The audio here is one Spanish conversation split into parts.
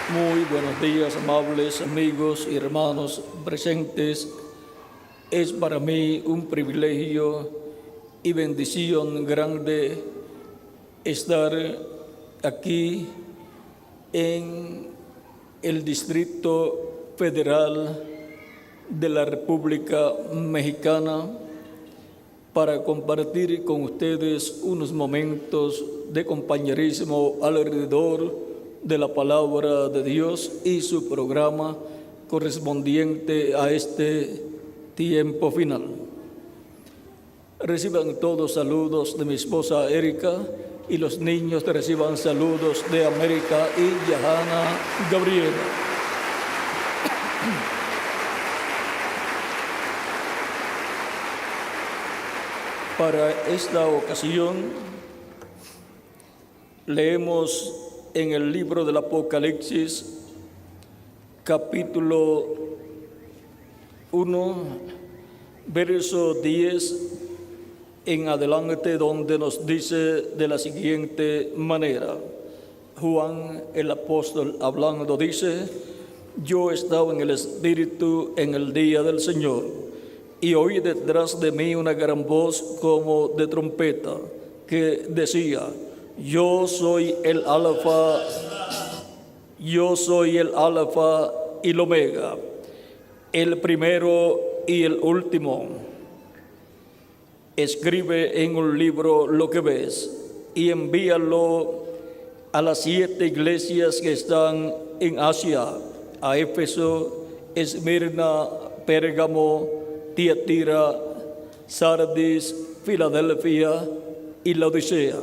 Muy buenos días, amables amigos y hermanos presentes. Es para mí un privilegio y bendición grande estar aquí en el Distrito Federal de la República Mexicana para compartir con ustedes unos momentos de compañerismo alrededor de la palabra de Dios y su programa correspondiente a este tiempo final. Reciban todos saludos de mi esposa Erika y los niños reciban saludos de América y Yahana Gabriela. Para esta ocasión leemos en el libro del Apocalipsis, capítulo 1, verso 10 en adelante, donde nos dice de la siguiente manera. Juan el apóstol hablando dice: yo estaba en el Espíritu en el día del Señor, y oí detrás de mí una gran voz como de trompeta, que decía: yo soy el Alfa y el Omega, el primero y el último. Escribe en un libro lo que ves y envíalo a las 7 iglesias que están en Asia: a Éfeso, Esmirna, Pérgamo, Tiatira, Sardis, Filadelfia y Laodicea.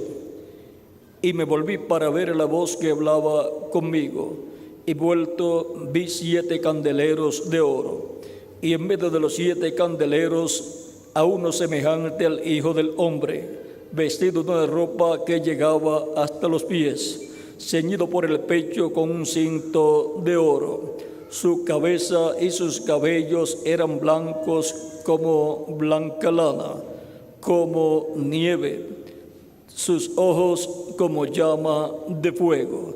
Y me volví para ver la voz que hablaba conmigo, y vuelto vi 7 candeleros de oro, y en medio de los 7 candeleros a uno semejante al Hijo del Hombre, vestido de una ropa que llegaba hasta los pies, ceñido por el pecho con un cinto de oro. Su cabeza y sus cabellos eran blancos como blanca lana, como nieve, sus ojos como llama de fuego,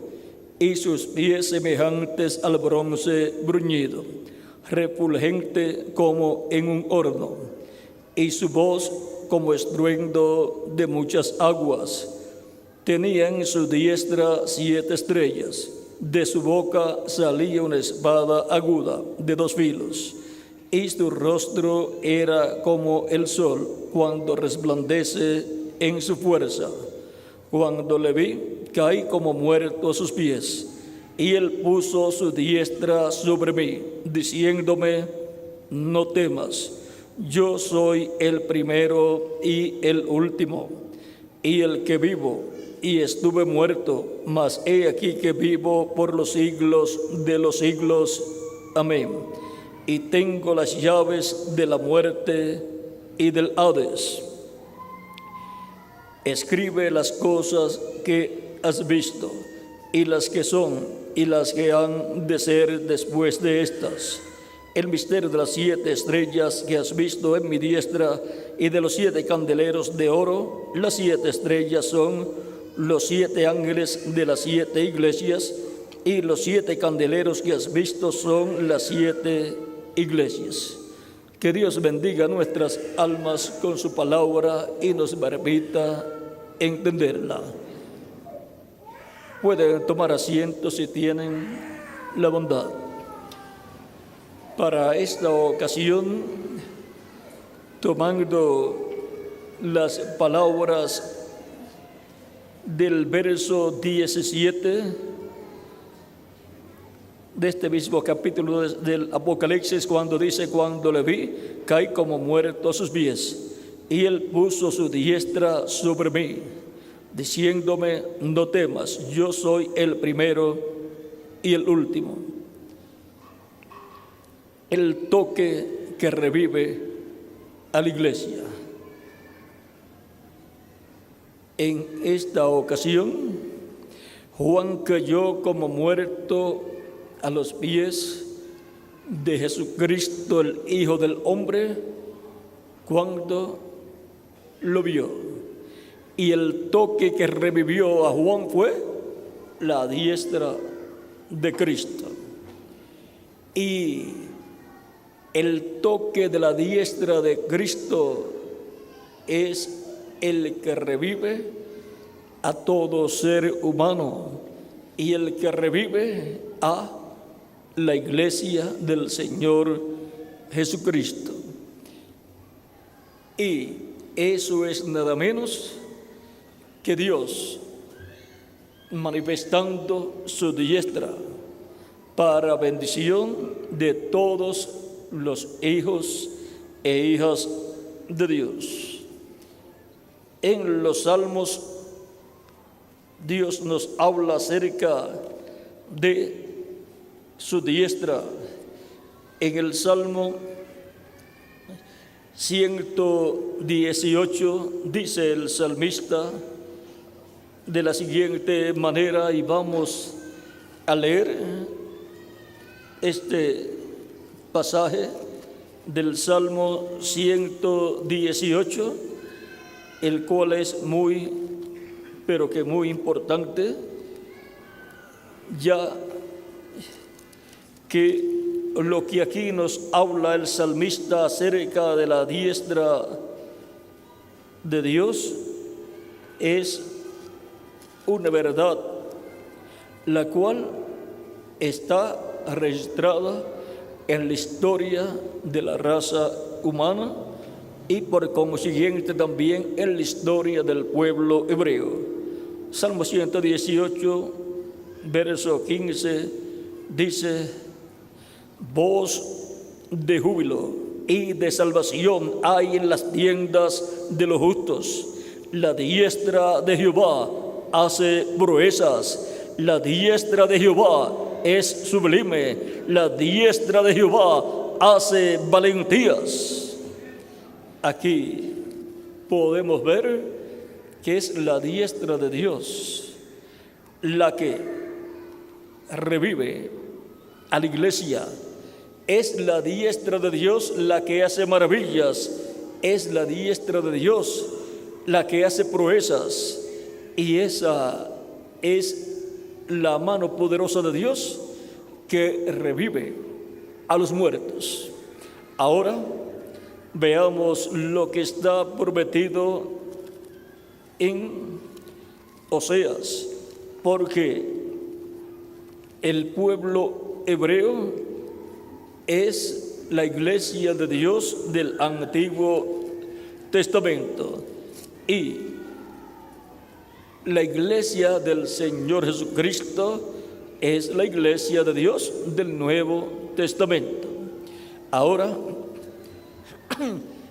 y sus pies semejantes al bronce bruñido, refulgente como en un horno, y su voz como estruendo de muchas aguas. Tenía en su diestra 7 estrellas, de su boca salía una espada aguda de 2 filos, y su rostro era como el sol cuando resplandece en su fuerza. Cuando le vi, caí como muerto a sus pies, y él puso su diestra sobre mí, diciéndome: no temas, yo soy el primero y el último, y el que vivo, y estuve muerto, mas he aquí que vivo por los siglos de los siglos. Amén. Y tengo las llaves de la muerte y del Hades. Escribe las cosas que has visto, y las que son, y las que han de ser después de estas. El misterio de las 7 estrellas que has visto en mi diestra, y de los 7 candeleros de oro. Las 7 estrellas son los 7 ángeles de las 7 iglesias, y los 7 candeleros que has visto son las 7 iglesias. Que Dios bendiga nuestras almas con su palabra y nos permita entenderla. Pueden tomar asiento si tienen la bondad. Para esta ocasión, tomando las palabras del verso 17 de este mismo capítulo del Apocalipsis, cuando dice: cuando le vi, caí como muerto a sus pies, y él puso su diestra sobre mí, diciéndome: no temas, yo soy el primero y el último. El toque que revive a la iglesia. En esta ocasión, Juan cayó como muerto a los pies de Jesucristo, el Hijo del Hombre, cuando lo vio. Y el toque que revivió a Juan fue la diestra de Cristo. Y el toque de la diestra de Cristo es el que revive a todo ser humano y el que revive a la iglesia del Señor Jesucristo. Y eso es nada menos que Dios manifestando su diestra para bendición de todos los hijos e hijas de Dios. En los Salmos, Dios nos habla acerca de su diestra. En el Salmo 118 dice el salmista de la siguiente manera, y vamos a leer este pasaje del Salmo 118, el cual es muy, pero que muy importante, ya que lo que aquí nos habla el salmista acerca de la diestra de Dios es una verdad, la cual está registrada en la historia de la raza humana y por consiguiente también en la historia del pueblo hebreo. Salmo 118, verso 15, dice: voz de júbilo y de salvación hay en las tiendas de los justos. La diestra de Jehová hace proezas. La diestra de Jehová es sublime. La diestra de Jehová hace valentías. Aquí podemos ver que es la diestra de Dios la que revive a la iglesia. Es la diestra de Dios la que hace maravillas. Es la diestra de Dios la que hace proezas. Y esa es la mano poderosa de Dios que revive a los muertos. Ahora veamos lo que está prometido en Oseas, porque el pueblo hebreo es la iglesia de Dios del Antiguo Testamento y la iglesia del Señor Jesucristo es la iglesia de Dios del Nuevo Testamento. Ahora,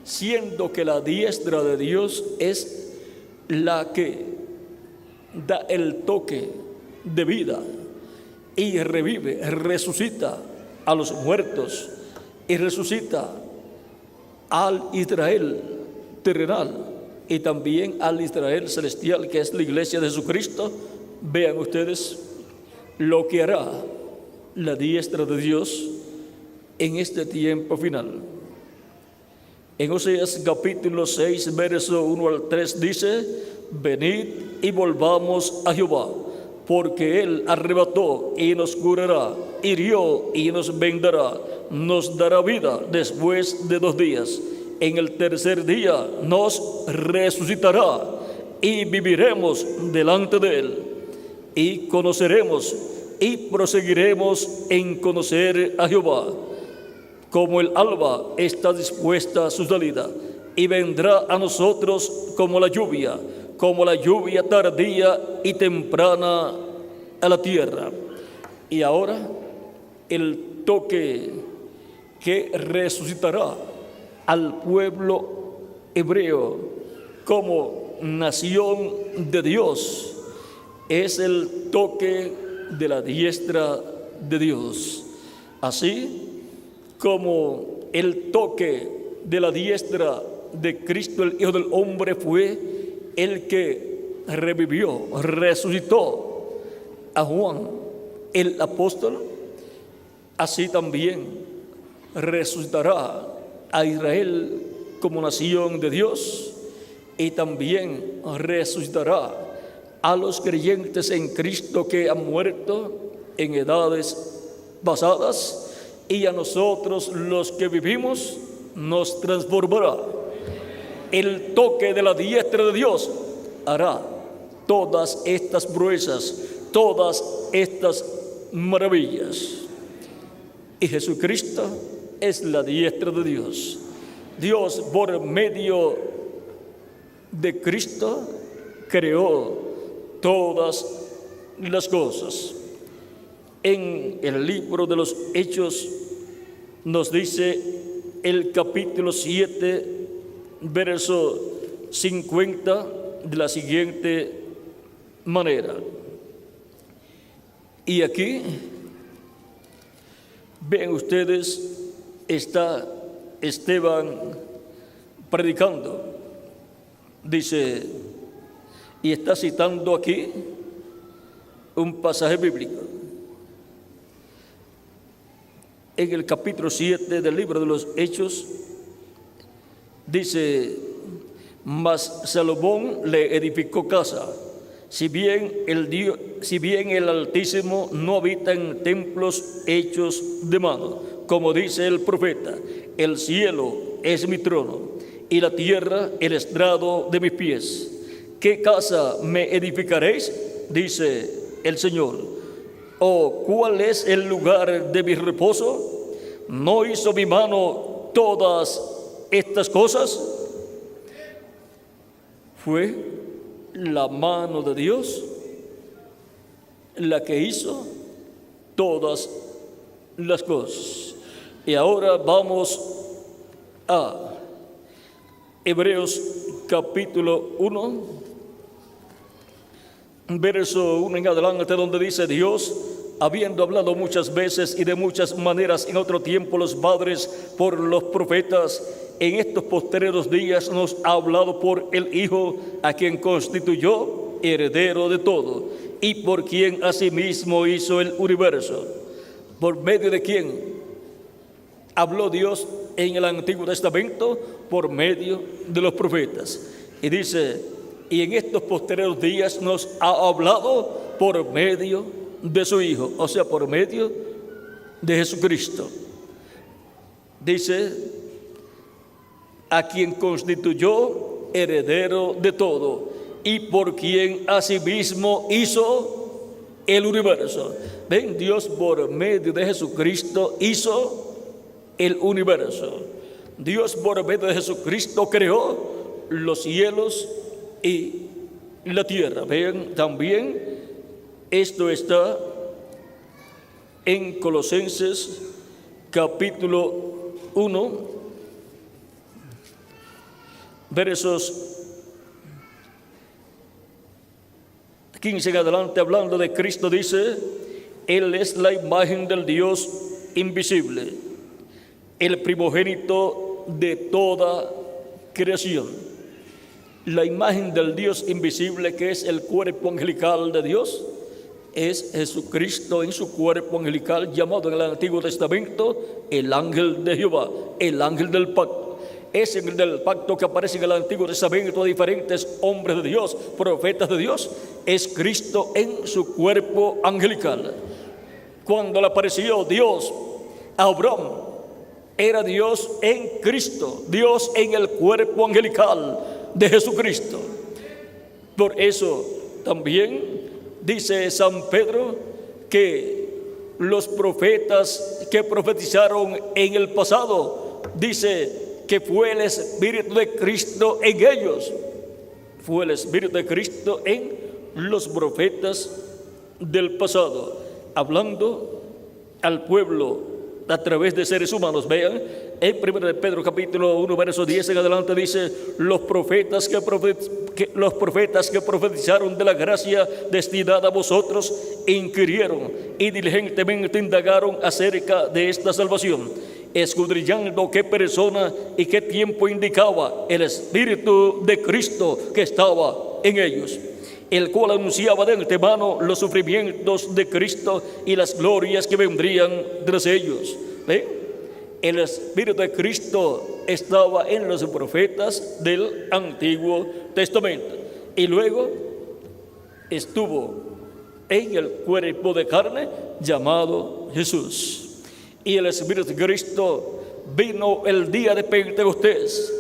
siendo que la diestra de Dios es la que da el toque de vida y revive, resucita a los muertos y resucita al Israel terrenal y también al Israel celestial, que es la iglesia de Jesucristo. Vean ustedes lo que hará la diestra de Dios en este tiempo final. En Oseas capítulo 6, verso 1 al 3 dice: venid y volvamos a Jehová, porque Él arrebató y nos curará, hirió y nos vendará, nos dará vida después de 2 días. En el tercer día nos resucitará y viviremos delante de Él. Y conoceremos y proseguiremos en conocer a Jehová. Como el alba está dispuesta a su salida, y vendrá a nosotros como la lluvia tardía y temprana a la tierra. Y ahora el toque que resucitará al pueblo hebreo como nación de Dios es el toque de la diestra de Dios. Así como el toque de la diestra de Cristo, el Hijo del Hombre, fue el que revivió, resucitó a Juan el apóstol, así también resucitará a Israel como nación de Dios y también resucitará a los creyentes en Cristo que han muerto en edades pasadas, y a nosotros los que vivimos nos transformará. El toque de la diestra de Dios hará todas estas proezas, todas estas maravillas. Y Jesucristo es la diestra de Dios. Dios, por medio de Cristo, creó todas las cosas. En el libro de los Hechos nos dice el capítulo 7, verso 50, de la siguiente manera. Y aquí, ven ustedes, está Esteban predicando. Dice, y está citando aquí un pasaje bíblico. En el capítulo 7 del libro de los Hechos, dice, mas Salomón le edificó casa, si bien el Altísimo no habita en templos hechos de mano, como dice el profeta, el cielo es mi trono y la tierra el estrado de mis pies. ¿Qué casa me edificaréis? Dice el Señor. ¿O cuál es el lugar de mi reposo? ¿No hizo mi mano todas estas cosas? Fue la mano de Dios la que hizo todas las cosas. Y ahora vamos a Hebreos capítulo 1, verso 1 en adelante, donde dice, Dios, habiendo hablado muchas veces y de muchas maneras en otro tiempo los padres por los profetas, en estos postreros días nos ha hablado por el Hijo, a quien constituyó heredero de todo, y por quien asimismo hizo el universo, por medio de quien habló Dios en el Antiguo Testamento por medio de los profetas. Y dice, y en estos postreros días nos ha hablado por medio de su Hijo, o sea, por medio de Jesucristo. Dice, a quien constituyó heredero de todo y por quien asimismo hizo el universo. Ven, Dios por medio de Jesucristo hizo el universo. Dios por medio de Jesucristo creó los cielos y la tierra. Vean, también esto está en Colosenses capítulo 1, versos 15 en adelante, hablando de Cristo, dice, Él es la imagen del Dios invisible, el primogénito de toda creación. La imagen del Dios invisible, que es el cuerpo angelical de Dios, es Jesucristo en su cuerpo angelical, llamado en el Antiguo Testamento el ángel de Jehová, el ángel del pacto. Es el del pacto que aparece en el Antiguo Testamento a diferentes hombres de Dios, profetas de Dios. Es Cristo en su cuerpo angelical. Cuando le apareció Dios a Abraham, era Dios en Cristo, Dios en el cuerpo angelical de Jesucristo. Por eso también dice San Pedro que los profetas que profetizaron en el pasado, dice que fue el Espíritu de Cristo en ellos. Fue el Espíritu de Cristo en los profetas del pasado, hablando al pueblo a través de seres humanos. Vean, en 1 Pedro capítulo 1, verso 10 en adelante dice, los profetas que profetizaron de la gracia destinada a vosotros inquirieron y diligentemente indagaron acerca de esta salvación, escudriñando qué persona y qué tiempo indicaba el Espíritu de Cristo que estaba en ellos, el cual anunciaba de antemano los sufrimientos de Cristo y las glorias que vendrían tras ellos. ¿Ven? El Espíritu de Cristo estaba en los profetas del Antiguo Testamento y luego estuvo en el cuerpo de carne llamado Jesús. Y el Espíritu de Cristo vino el día de Pentecostés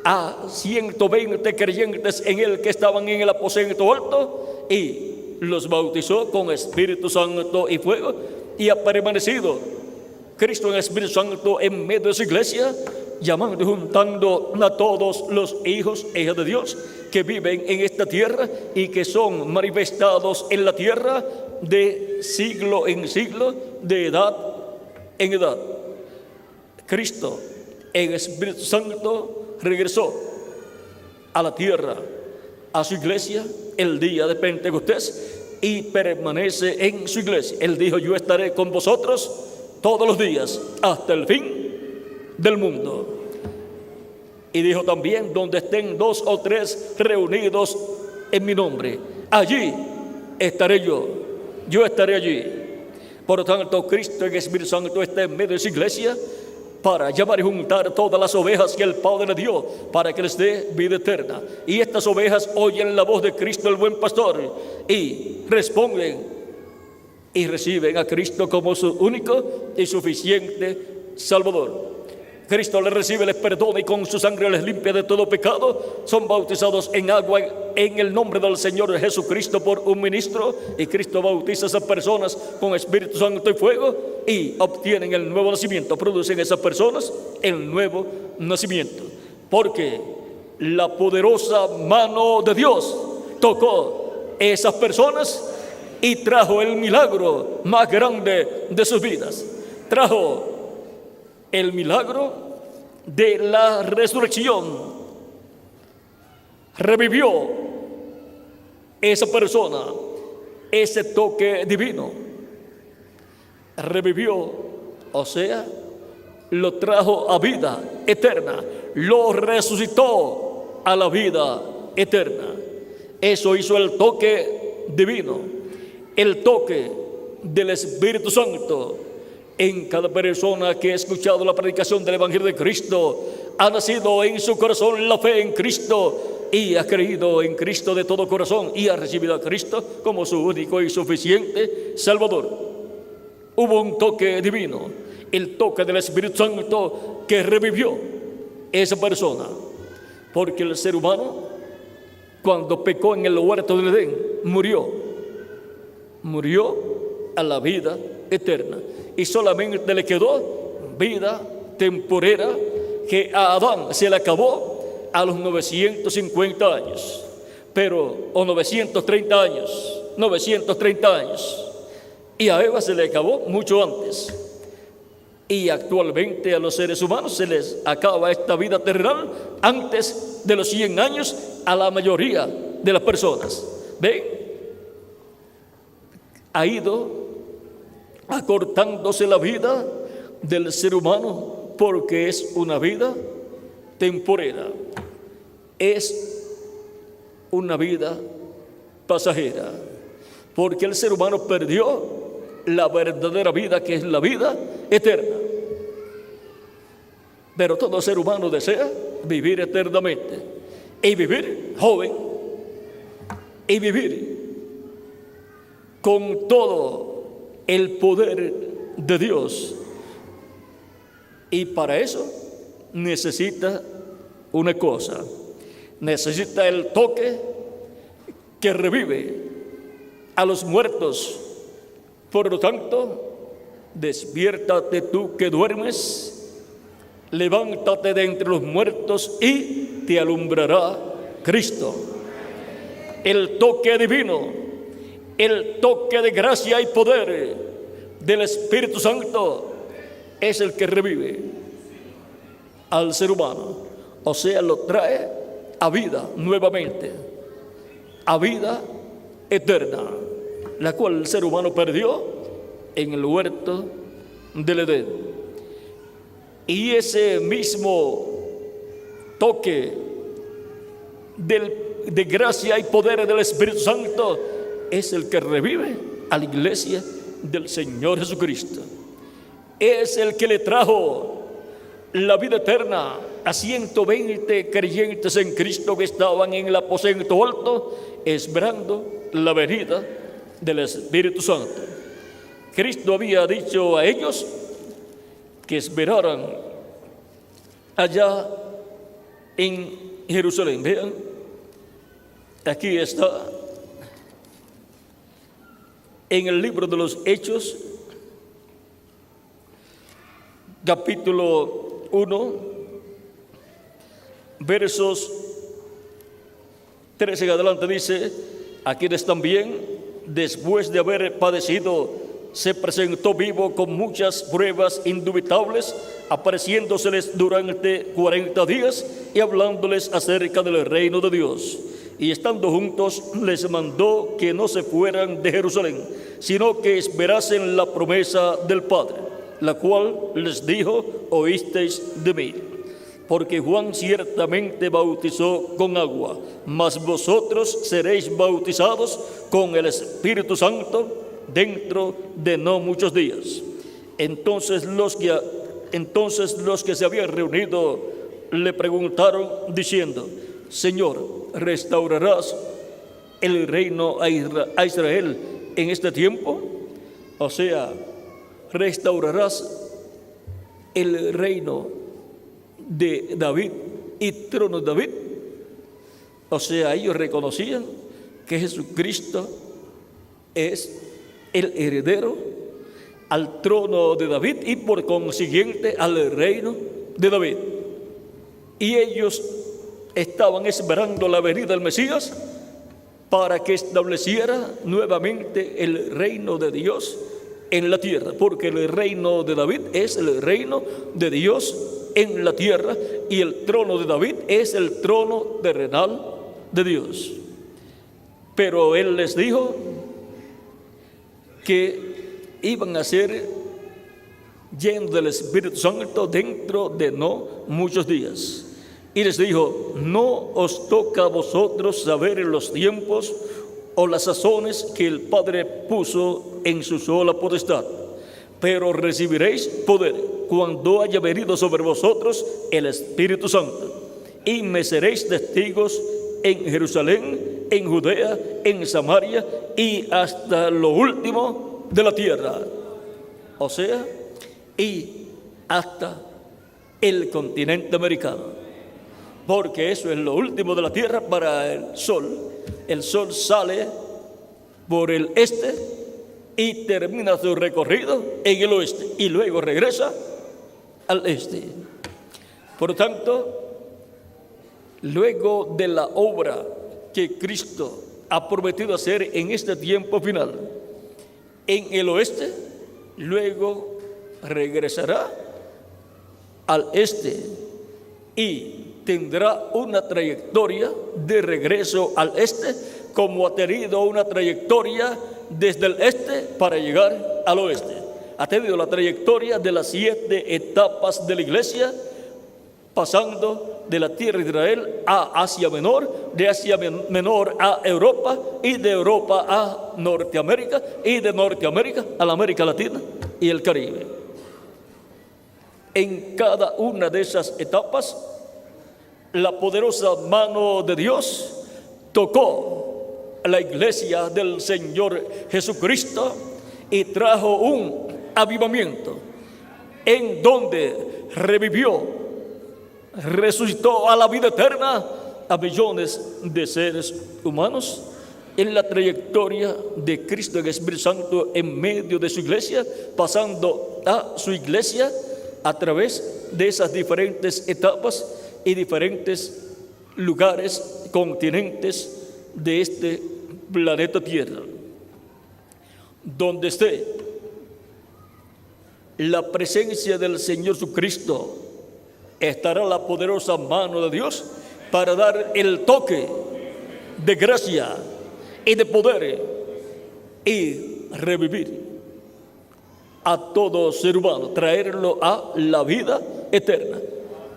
a 120 creyentes en él que estaban en el aposento alto y los bautizó con Espíritu Santo y fuego, y ha permanecido Cristo en Espíritu Santo en medio de su iglesia, llamando y juntando a todos los hijos e hijas de Dios que viven en esta tierra y que son manifestados en la tierra de siglo en siglo, de edad en edad. Cristo en Espíritu Santo regresó a la tierra, a su iglesia, el día de Pentecostés, y permanece en su iglesia. Él dijo: yo estaré con vosotros todos los días hasta el fin del mundo. Y dijo también: donde estén 2 o 3 reunidos en mi nombre, allí estaré yo estaré allí. Por lo tanto, Cristo en Espíritu Santo está en medio de su iglesia para llamar y juntar todas las ovejas que el Padre le dio para que les dé vida eterna. Y estas ovejas oyen la voz de Cristo el buen pastor y responden y reciben a Cristo como su único y suficiente Salvador. Cristo les recibe, les perdona y con su sangre les limpia de todo pecado. Son bautizados en agua en el nombre del Señor Jesucristo por un ministro, y Cristo bautiza a esas personas con Espíritu Santo y fuego y obtienen el nuevo nacimiento. Producen esas personas el nuevo nacimiento, porque la poderosa mano de Dios tocó esas personas y trajo el milagro más grande de sus vidas. Trajo el milagro de la resurrección. Revivió esa persona, ese toque divino. Revivió, o sea, lo trajo a vida eterna, lo resucitó a la vida eterna. Eso hizo el toque divino, el toque del Espíritu Santo en cada persona que ha escuchado la predicación del Evangelio de Cristo. Ha nacido en su corazón la fe en Cristo y ha creído en Cristo de todo corazón y ha recibido a Cristo como su único y suficiente Salvador. Hubo un toque divino, el toque del Espíritu Santo, que revivió esa persona, porque el ser humano, cuando pecó en el huerto del Edén, murió a la vida eterna, y solamente le quedó vida temporera, que a Adán se le acabó a los 950 años, o 930 años, y a Eva se le acabó mucho antes. Y actualmente a los seres humanos se les acaba esta vida terrenal antes de los 100 años a la mayoría de las personas. ¿Ven? Ha ido acortándose la vida del ser humano porque es una vida temporera, es una vida pasajera, porque el ser humano perdió la verdadera vida, que es la vida eterna. Pero todo ser humano desea vivir eternamente y vivir joven y vivir con todo el poder de Dios. Y para eso necesita una cosa: necesita el toque que revive a los muertos. Por lo tanto, despiértate tú que duermes, levántate de entre los muertos y te alumbrará Cristo. El toque divino, el toque de gracia y poder del Espíritu Santo es el que revive al ser humano, o sea, lo trae a vida nuevamente, a vida eterna, la cual el ser humano perdió en el huerto del Edén. Y ese mismo toque de gracia y poder del Espíritu Santo es el que revive a la iglesia del Señor Jesucristo. Es el que le trajo la vida eterna a 120 creyentes en Cristo que estaban en el aposento alto, esperando la venida del Espíritu Santo. Cristo había dicho a ellos que esperaran allá en Jerusalén. Vean, aquí está en el libro de los Hechos, capítulo 1, versos 13 en adelante, dice: a quienes también, después de haber padecido, se presentó vivo con muchas pruebas indubitables, apareciéndoseles durante 40 días y hablándoles acerca del reino de Dios. Y estando juntos, les mandó que no se fueran de Jerusalén, sino que esperasen la promesa del Padre, la cual les dijo: oísteis de mí. Porque Juan ciertamente bautizó con agua, mas vosotros seréis bautizados con el Espíritu Santo dentro de no muchos días. Entonces los que se habían reunido le preguntaron diciendo: Señor, ¿restaurarás el reino a Israel en este tiempo? O sea, ¿restaurarás el reino de David y trono de David? O sea, ellos reconocían que Jesucristo es el heredero al trono de David y por consiguiente al reino de David. Y ellos estaban esperando la venida del Mesías para que estableciera nuevamente el reino de Dios en la tierra, porque el reino de David es el reino de Dios en la tierra y el trono de David es el trono terrenal de Dios. Pero él les dijo que iban a ser llenos del Espíritu Santo dentro de no muchos días. Y les dijo: no os toca a vosotros saber los tiempos o las sazones que el Padre puso en su sola potestad, pero recibiréis poder cuando haya venido sobre vosotros el Espíritu Santo, y me seréis testigos en Jerusalén, en Judea, en Samaria y hasta lo último de la tierra. O sea, y hasta el continente americano, porque eso es lo último de la tierra para el sol. El sol sale por el este y termina su recorrido en el oeste y luego regresa al este. Por tanto, luego de la obra que Cristo ha prometido hacer en este tiempo final en el oeste, luego regresará al este y tendrá una trayectoria de regreso al este, como ha tenido una trayectoria desde el este para llegar al oeste. Ha tenido la trayectoria de las 7 etapas de la iglesia, pasando de la tierra de Israel a Asia Menor, de Asia Menor a Europa, y de Europa a Norteamérica, y de Norteamérica a la América Latina y el Caribe. En cada una de esas etapas, la poderosa mano de Dios tocó a la iglesia del Señor Jesucristo y trajo un avivamiento en donde resucitó a la vida eterna a millones de seres humanos en la trayectoria de Cristo en el Espíritu Santo en medio de su iglesia, pasando a su iglesia a través de esas diferentes etapas y diferentes lugares, continentes de este planeta Tierra. Donde esté la presencia del Señor Jesucristo, estará la poderosa mano de Dios para dar el toque de gracia y de poder y revivir a todo ser humano, traerlo a la vida eterna.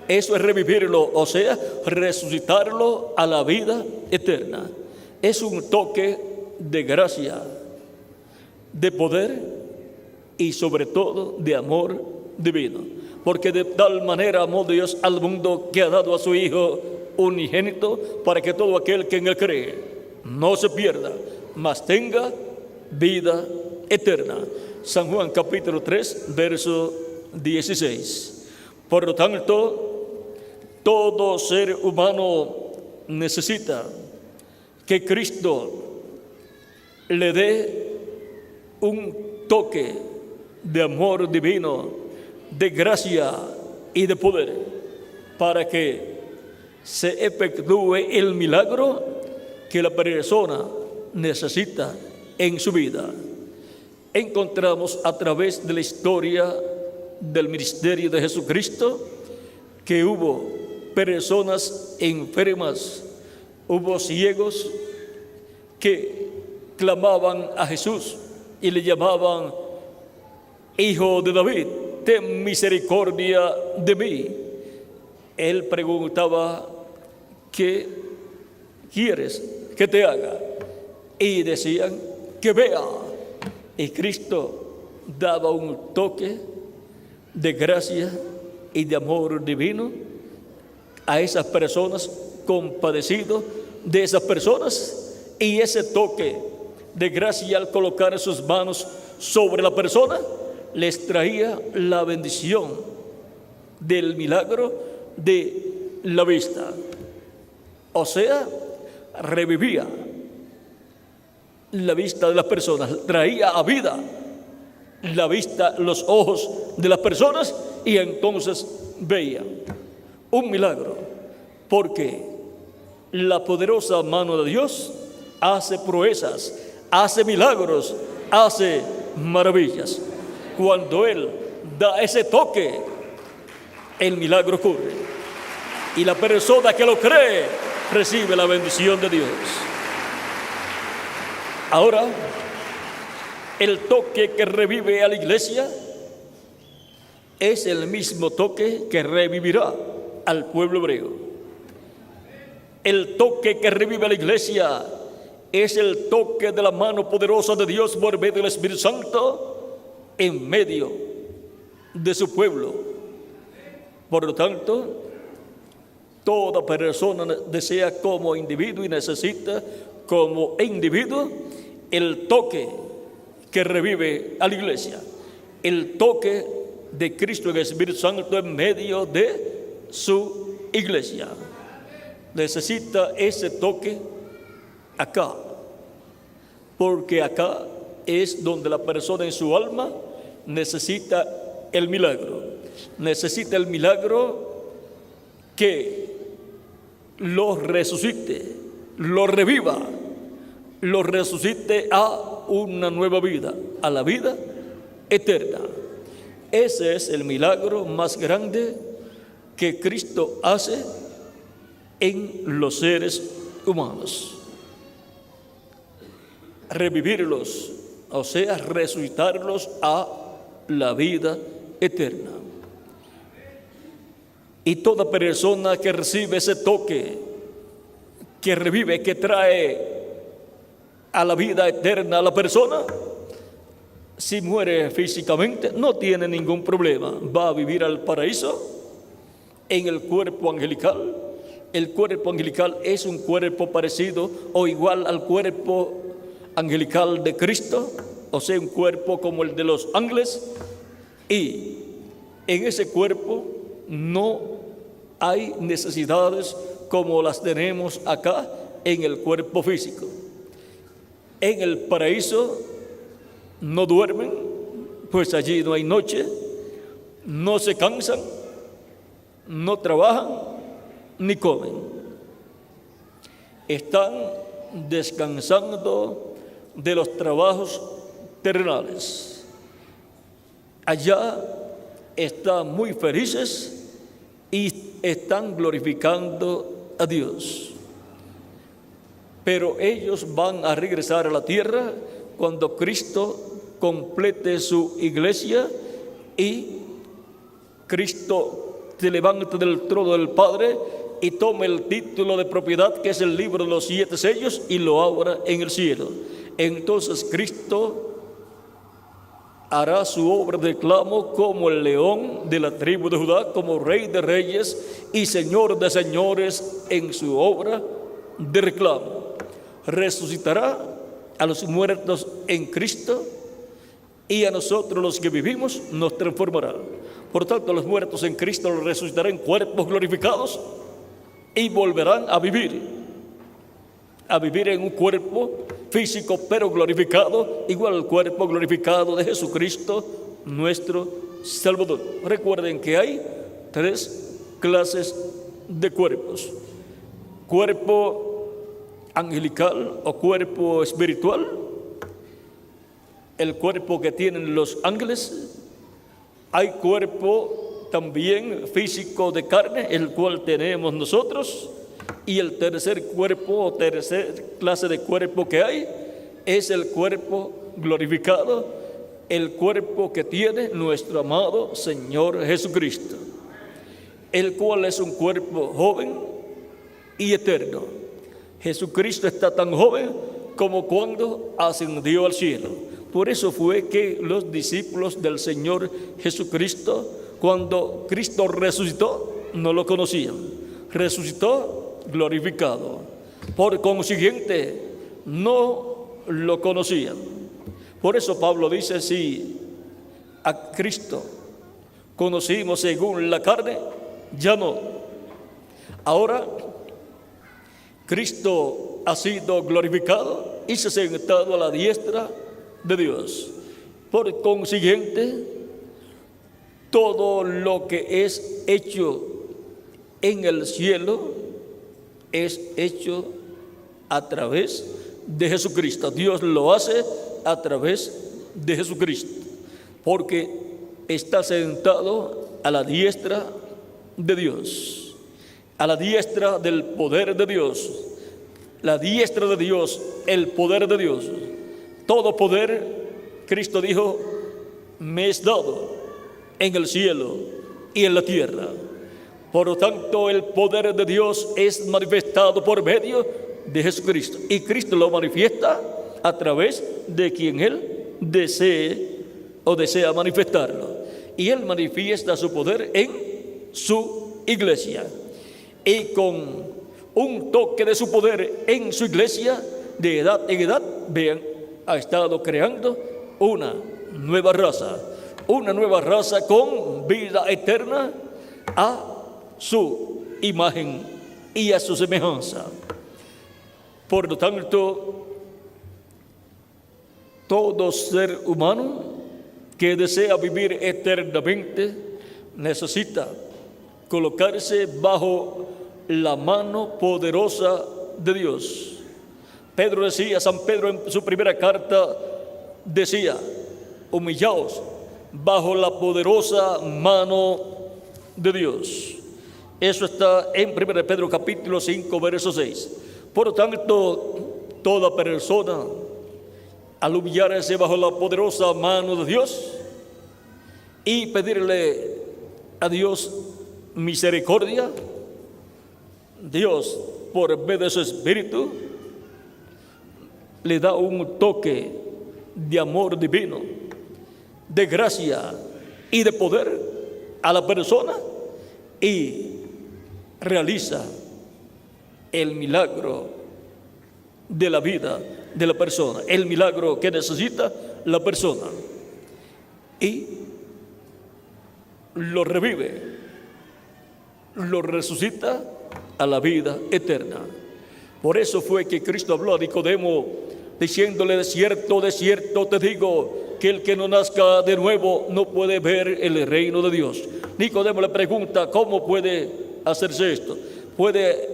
Eso es revivirlo, o sea, resucitarlo a la vida eterna. Es un toque de gracia, de poder y sobre todo de amor divino. Porque de tal manera amó Dios al mundo que ha dado a su Hijo unigénito, para que todo aquel que en él cree no se pierda, mas tenga vida eterna. San Juan capítulo 3, verso 16. Por lo tanto, todo ser humano necesita que Cristo le dé un toque de amor divino, de gracia y de poder, para que se efectúe el milagro que la persona necesita en su vida. Encontramos a través de la historia del ministerio de Jesucristo que hubo personas enfermas, hubo ciegos que clamaban a Jesús y le llamaban: Hijo de David, ten misericordia de mí. Él preguntaba: ¿qué quieres que te haga? Y decían: que vea. Y Cristo daba un toque de gracia y de amor divino a esas personas, compadecido de esas personas, y ese toque de gracia, al colocar sus manos sobre la persona, les traía la bendición del milagro de la vista. O sea, revivía la vista de las personas, traía a vida la vista, los ojos de las personas, y entonces veían. Un milagro, porque la poderosa mano de Dios hace proezas, hace milagros, hace maravillas. Cuando Él da ese toque, el milagro ocurre, y la persona que lo cree recibe la bendición de Dios. Ahora, el toque que revive a la iglesia es el mismo toque que revivirá al pueblo hebreo. El toque que revive a la iglesia es el toque de la mano poderosa de Dios por medio del Espíritu Santo en medio de su pueblo. Por lo tanto, toda persona desea como individuo y necesita como individuo el toque que revive a la iglesia, el toque de Cristo, el Espíritu Santo en medio de su iglesia. Necesita ese toque acá, porque acá es donde la persona en su alma necesita el milagro. Necesita el milagro que lo resucite, lo reviva, lo resucite a una nueva vida, a la vida eterna. Ese es el milagro más grande que Cristo hace en los seres humanos. Revivirlos, o sea, resucitarlos a la vida eterna. Y toda persona que recibe ese toque, que revive, que trae a la vida eterna a la persona, si muere físicamente, no tiene ningún problema. Va a vivir al paraíso en el cuerpo angelical. El cuerpo angelical es un cuerpo parecido o igual al cuerpo angelical de Cristo, o sea, un cuerpo como el de los ángeles. Y en ese cuerpo no hay necesidades como las tenemos acá en el cuerpo físico. En el paraíso no duermen, pues allí no hay noche, no se cansan, no trabajan ni comen. Están descansando de los trabajos terrenales. Allá están muy felices y están glorificando a Dios. Pero ellos van a regresar a la tierra cuando Cristo complete su iglesia y Cristo se levante del trono del Padre y tome el título de propiedad, que es el libro de los 7 sellos, y lo abra en el cielo. Entonces Cristo hará su obra de reclamo como el león de la tribu de Judá, como rey de reyes y señor de señores en su obra de reclamo. Resucitará a los muertos en Cristo, y a nosotros los que vivimos nos transformará. Por tanto, los muertos en Cristo los resucitarán en cuerpos glorificados y volverán a vivir en un cuerpo físico pero glorificado, igual al cuerpo glorificado de Jesucristo, nuestro Salvador. Recuerden que hay 3 clases de cuerpos: cuerpo angelical o cuerpo espiritual, el cuerpo que tienen los ángeles. Hay cuerpo también físico de carne, el cual tenemos nosotros. Y el tercer cuerpo o tercer clase de cuerpo que hay es el cuerpo glorificado, el cuerpo que tiene nuestro amado Señor Jesucristo, el cual es un cuerpo joven y eterno. Jesucristo está tan joven como cuando ascendió al cielo. Por eso fue que los discípulos del Señor Jesucristo, cuando Cristo resucitó, no lo conocían. Resucitó glorificado. Por consiguiente, no lo conocían. Por eso Pablo dice: si a Cristo conocimos según la carne, ya no. Ahora, Cristo ha sido glorificado y se ha sentado a la diestra de Dios. Por consiguiente, todo lo que es hecho en el cielo es hecho a través de Jesucristo. Dios lo hace a través de Jesucristo, porque está sentado a la diestra de Dios, a la diestra del poder de Dios. La diestra de Dios, el poder de Dios. Todo poder, Cristo dijo, me es dado en el cielo y en la tierra. Por lo tanto, el poder de Dios es manifestado por medio de Jesucristo. Y Cristo lo manifiesta a través de quien Él desea manifestarlo. Y Él manifiesta su poder en su iglesia. Y con un toque de su poder en su iglesia, de edad en edad, vean, ha estado creando una nueva raza con vida eterna a su imagen y a su semejanza. Por lo tanto, todo ser humano que desea vivir eternamente necesita colocarse bajo la mano poderosa de Dios. Pedro decía, San Pedro en su primera carta decía: humillaos bajo la poderosa mano de Dios. Eso está en 1 Pedro capítulo 5, verso 6. Por lo tanto, toda persona, al humillarse bajo la poderosa mano de Dios y pedirle a Dios misericordia, Dios, por medio de su Espíritu, le da un toque de amor divino, de gracia y de poder a la persona, y realiza el milagro de la vida de la persona, el milagro que necesita la persona, y lo revive, lo resucita a la vida eterna. Por eso fue que Cristo habló a Nicodemo diciéndole: de cierto te digo, que el que no nazca de nuevo no puede ver el reino de Dios. Nicodemo le pregunta: ¿cómo puede hacerse esto? ¿Puede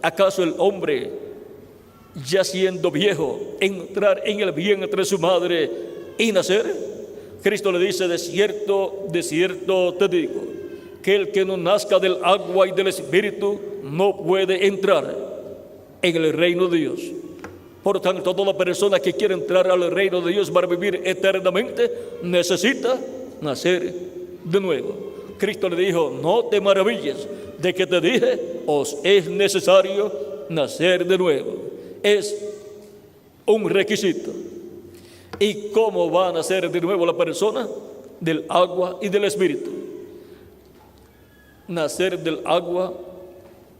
acaso el hombre, ya siendo viejo, entrar en el vientre de su madre y nacer? Cristo le dice: de cierto te digo, que el que no nazca del agua y del Espíritu no puede entrar en el reino de Dios. Por tanto, toda persona que quiere entrar al reino de Dios para vivir eternamente necesita nacer de nuevo. Cristo le dijo: no te maravilles de que te dije, os es necesario nacer de nuevo. Es un requisito. ¿Y cómo va a nacer de nuevo la persona? Del agua y del Espíritu. Nacer del agua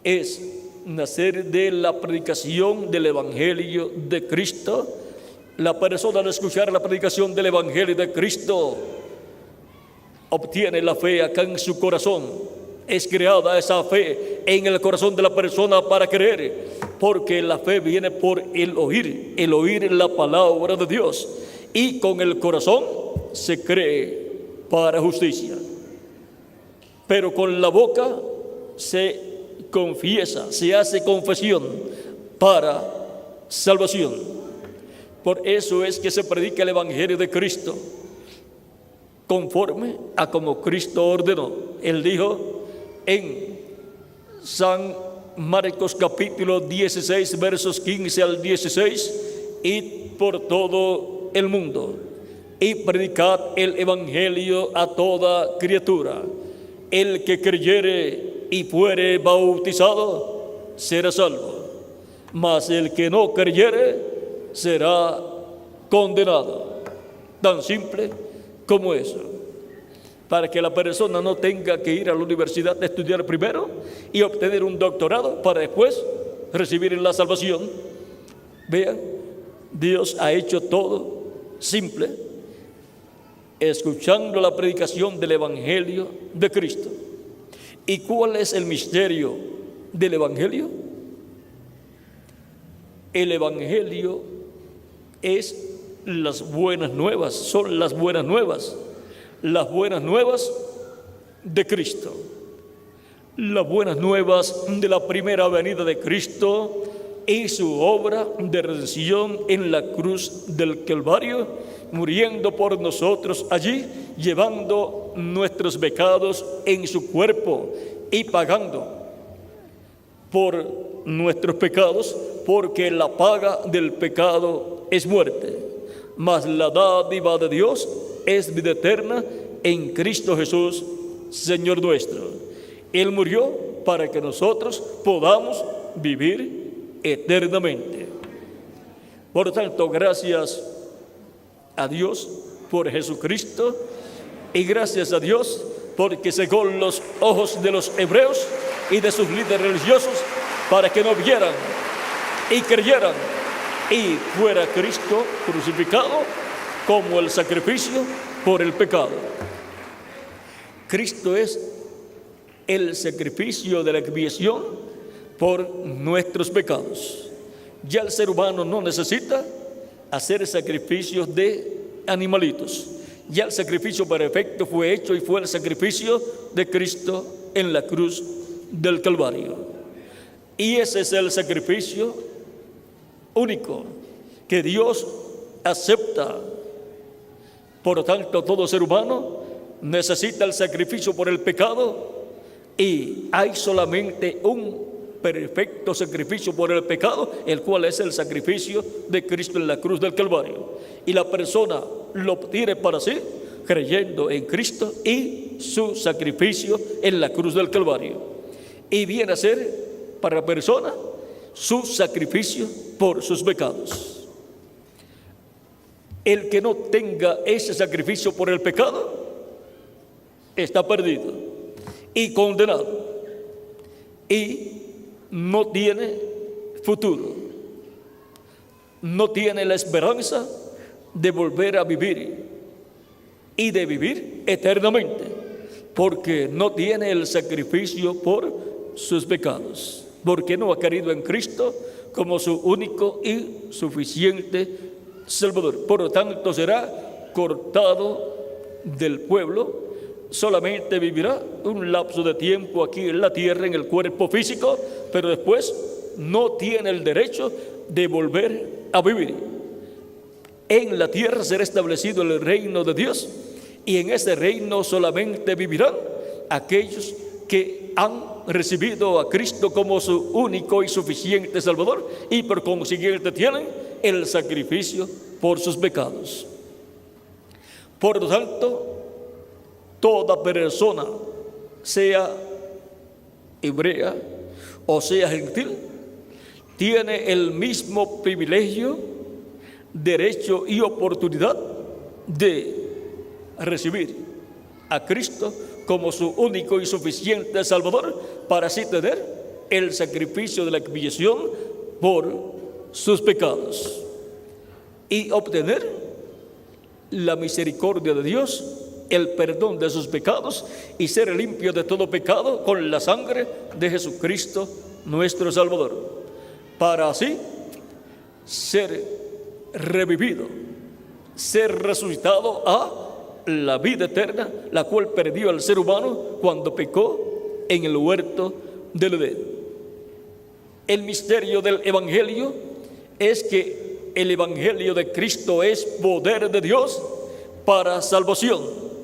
es nacer de la predicación del Evangelio de Cristo La persona al escuchar la predicación del Evangelio de Cristo obtiene la fe acá en su corazón. Es creada esa fe en el corazón de la persona para creer, porque la fe viene por el oír la palabra de Dios, y con el corazón se cree para justicia, pero con la boca se confiesa, se hace confesión para salvación. Por eso es que se predica el Evangelio de Cristo conforme a como Cristo ordenó. Él dijo en San Marcos capítulo 16 versos 15 al 16: id por todo el mundo y predicad el Evangelio a toda criatura. El que creyere y fuere bautizado será salvo, mas el que no creyere será condenado. Tan simple como eso, para que la persona no tenga que ir a la universidad a estudiar primero y obtener un doctorado para después recibir la salvación. Vean, Dios ha hecho todo simple, escuchando la predicación del Evangelio de Cristo. ¿Y cuál es el misterio del Evangelio? El Evangelio es las buenas nuevas, son las buenas nuevas de Cristo, las buenas nuevas de la primera venida de Cristo y su obra de redención en la cruz del Calvario, muriendo por nosotros allí, llevando nuestros pecados en su cuerpo y pagando por nuestros pecados, porque la paga del pecado es muerte, mas la dádiva de Dios es vida eterna en Cristo Jesús, Señor nuestro. Él murió para que nosotros podamos vivir eternamente. Por tanto, gracias a Dios por Jesucristo, y gracias a Dios porque cegó los ojos de los hebreos y de sus líderes religiosos para que no vieran y creyeran, y fuera Cristo crucificado como el sacrificio por el pecado. Cristo es el sacrificio de la expiación por nuestros pecados. Ya el ser humano no necesita hacer sacrificios de animalitos. Ya el sacrificio perfecto fue hecho, y fue el sacrificio de Cristo en la cruz del Calvario. Y ese es el sacrificio único que Dios acepta. Por lo tanto, todo ser humano necesita el sacrificio por el pecado, y hay solamente un perfecto sacrificio por el pecado, el cual es el sacrificio de Cristo en la cruz del Calvario. Y la persona lo obtiene para sí, creyendo en Cristo y su sacrificio en la cruz del Calvario. Y viene a ser para la persona su sacrificio por sus pecados. El que no tenga ese sacrificio por el pecado está perdido y condenado, y no tiene futuro, no tiene la esperanza de volver a vivir y de vivir eternamente, porque no tiene el sacrificio por sus pecados, porque no ha creído en Cristo como su único y suficiente Salvador. Por lo tanto, será cortado del pueblo. Solamente vivirá un lapso de tiempo aquí en la tierra, en el cuerpo físico, pero después no tiene el derecho de volver a vivir. En la tierra será establecido el reino de Dios, y en ese reino solamente vivirán aquellos que han recibido a Cristo como su único y suficiente Salvador, y por consiguiente tienen el sacrificio por sus pecados. Por lo tanto, toda persona, sea hebrea o sea gentil, tiene el mismo privilegio, derecho y oportunidad de recibir a Cristo como su único y suficiente Salvador, para así tener el sacrificio de la expiación por sus pecados. y obtener la misericordia de Dios, el perdón de sus pecados y ser limpio de todo pecado con la sangre de Jesucristo nuestro Salvador, para así ser revivido, ser resucitado a la vida eterna, la cual perdió el ser humano cuando pecó en el huerto del Edén. El misterio del Evangelio es que el Evangelio de Cristo es poder de Dios para salvación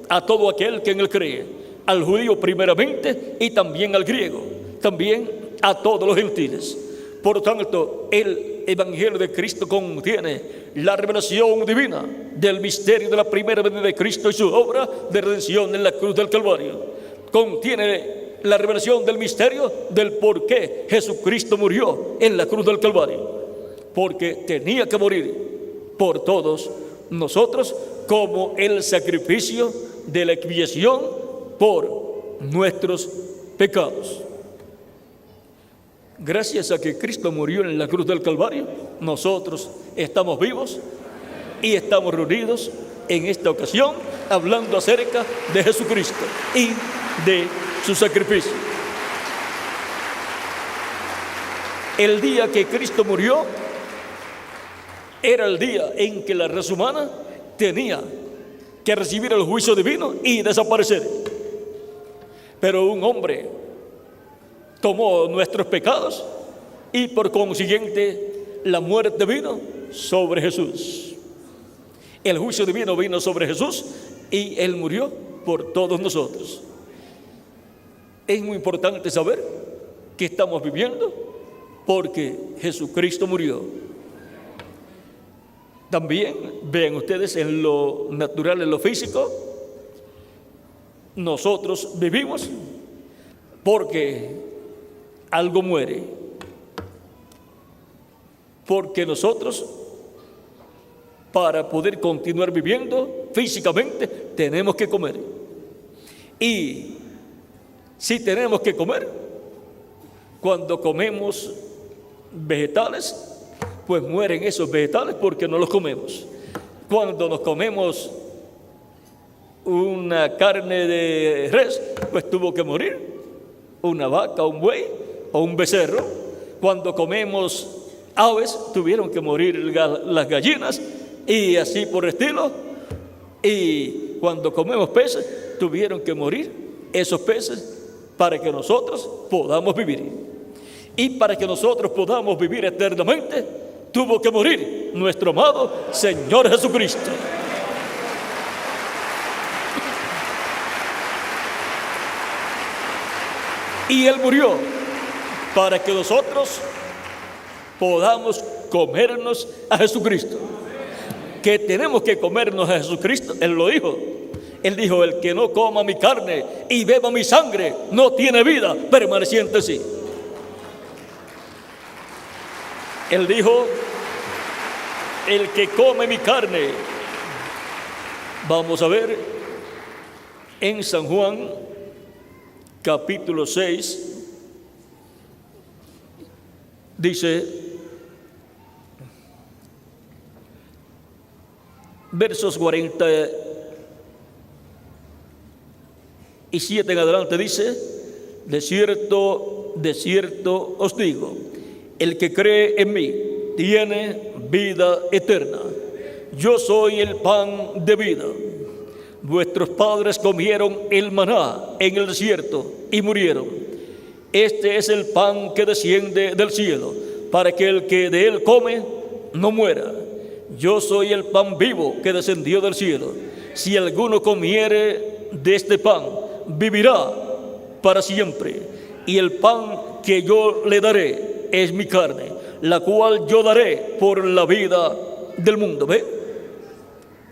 a todo aquel que en él cree, al judío primeramente y también al griego, también a todos los gentiles. Por tanto, el Evangelio de Cristo contiene la revelación divina del misterio de la primera venida de Cristo y su obra de redención en la cruz del Calvario. Contiene la revelación del misterio del por qué Jesucristo murió en la cruz del Calvario, porque tenía que morir por todos nosotros como el sacrificio de la expiación por nuestros pecados. Gracias a que Cristo murió en la cruz del Calvario, nosotros estamos vivos y estamos reunidos en esta ocasión hablando acerca de Jesucristo y de su sacrificio. El día que Cristo murió era el día en que la raza humana tenía que recibir el juicio divino y desaparecer. Pero un hombre tomó nuestros pecados y por consiguiente la muerte vino sobre Jesús. El juicio divino vino sobre Jesús y Él murió por todos nosotros. Es muy importante saber que estamos viviendo porque Jesucristo murió. También vean ustedes en lo natural, en lo físico, nosotros vivimos porque algo muere, porque nosotros para poder continuar viviendo físicamente tenemos que comer, y si tenemos que comer, cuando comemos vegetales, pues mueren esos vegetales porque no los comemos. Cuando nos comemos una carne de res, pues tuvo que morir una vaca, un buey o un becerro. Cuando comemos aves, tuvieron que morir las gallinas y así por el estilo. Y cuando comemos peces, tuvieron que morir esos peces para que nosotros podamos vivir. Y para que nosotros podamos vivir eternamente, tuvo que morir nuestro amado Señor Jesucristo. Y Él murió para que nosotros podamos comernos a Jesucristo. Que tenemos que comernos a Jesucristo, Él lo dijo. Él dijo: el que no coma mi carne y beba mi sangre no tiene vida permaneciente en sí. Él dijo: el que come mi carne. Vamos a ver en San Juan capítulo 6, dice, versos 47 en adelante, dice: de cierto os digo, el que cree en mí tiene vida eterna. Yo soy el pan de vida. Vuestros padres comieron el maná en el desierto y murieron. Este es el pan que desciende del cielo, para que el que de él come no muera. Yo soy el pan vivo que descendió del cielo. Si alguno comiere de este pan, vivirá para siempre. Y el pan que yo le daré es mi carne, la cual yo daré por la vida del mundo. ¿Ve?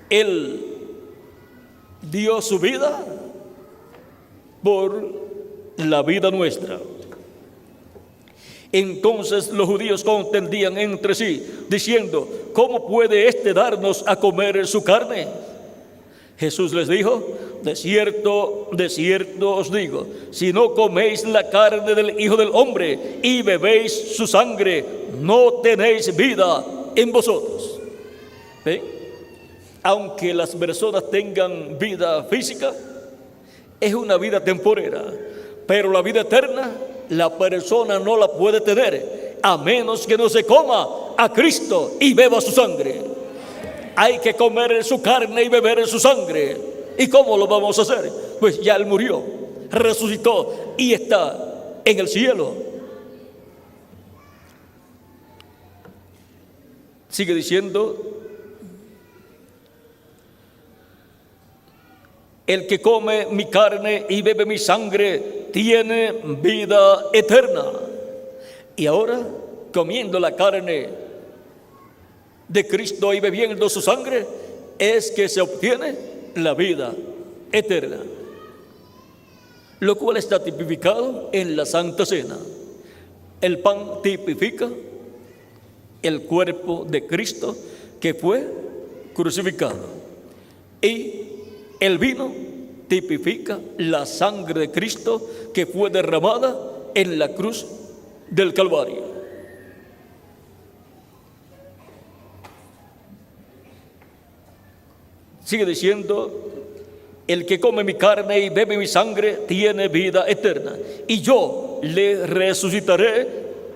Él dio su vida por la vida nuestra. Entonces los judíos contendían entre sí, diciendo: ¿cómo puede éste darnos a comer su carne? Jesús les dijo: de cierto os digo, si no coméis la carne del Hijo del Hombre y bebéis su sangre, no tenéis vida en vosotros. ¿Sí? Aunque las personas tengan vida física, es una vida temporera, pero la vida eterna la persona no la puede tener a menos que no se coma a Cristo y beba su sangre. Hay que comer su carne y beber su sangre. ¿Y cómo lo vamos a hacer? Pues ya Él murió, resucitó y está en el cielo. Sigue diciendo: el que come mi carne y bebe mi sangre tiene vida eterna. Y ahora, comiendo la carne de Cristo y bebiendo su sangre, es que se obtiene la vida eterna, lo cual está tipificado en la Santa Cena. El pan tipifica el cuerpo de Cristo que fue crucificado, y el vino tipifica la sangre de Cristo que fue derramada en la cruz del Calvario. Sigue diciendo: el que come mi carne y bebe mi sangre tiene vida eterna, y yo le resucitaré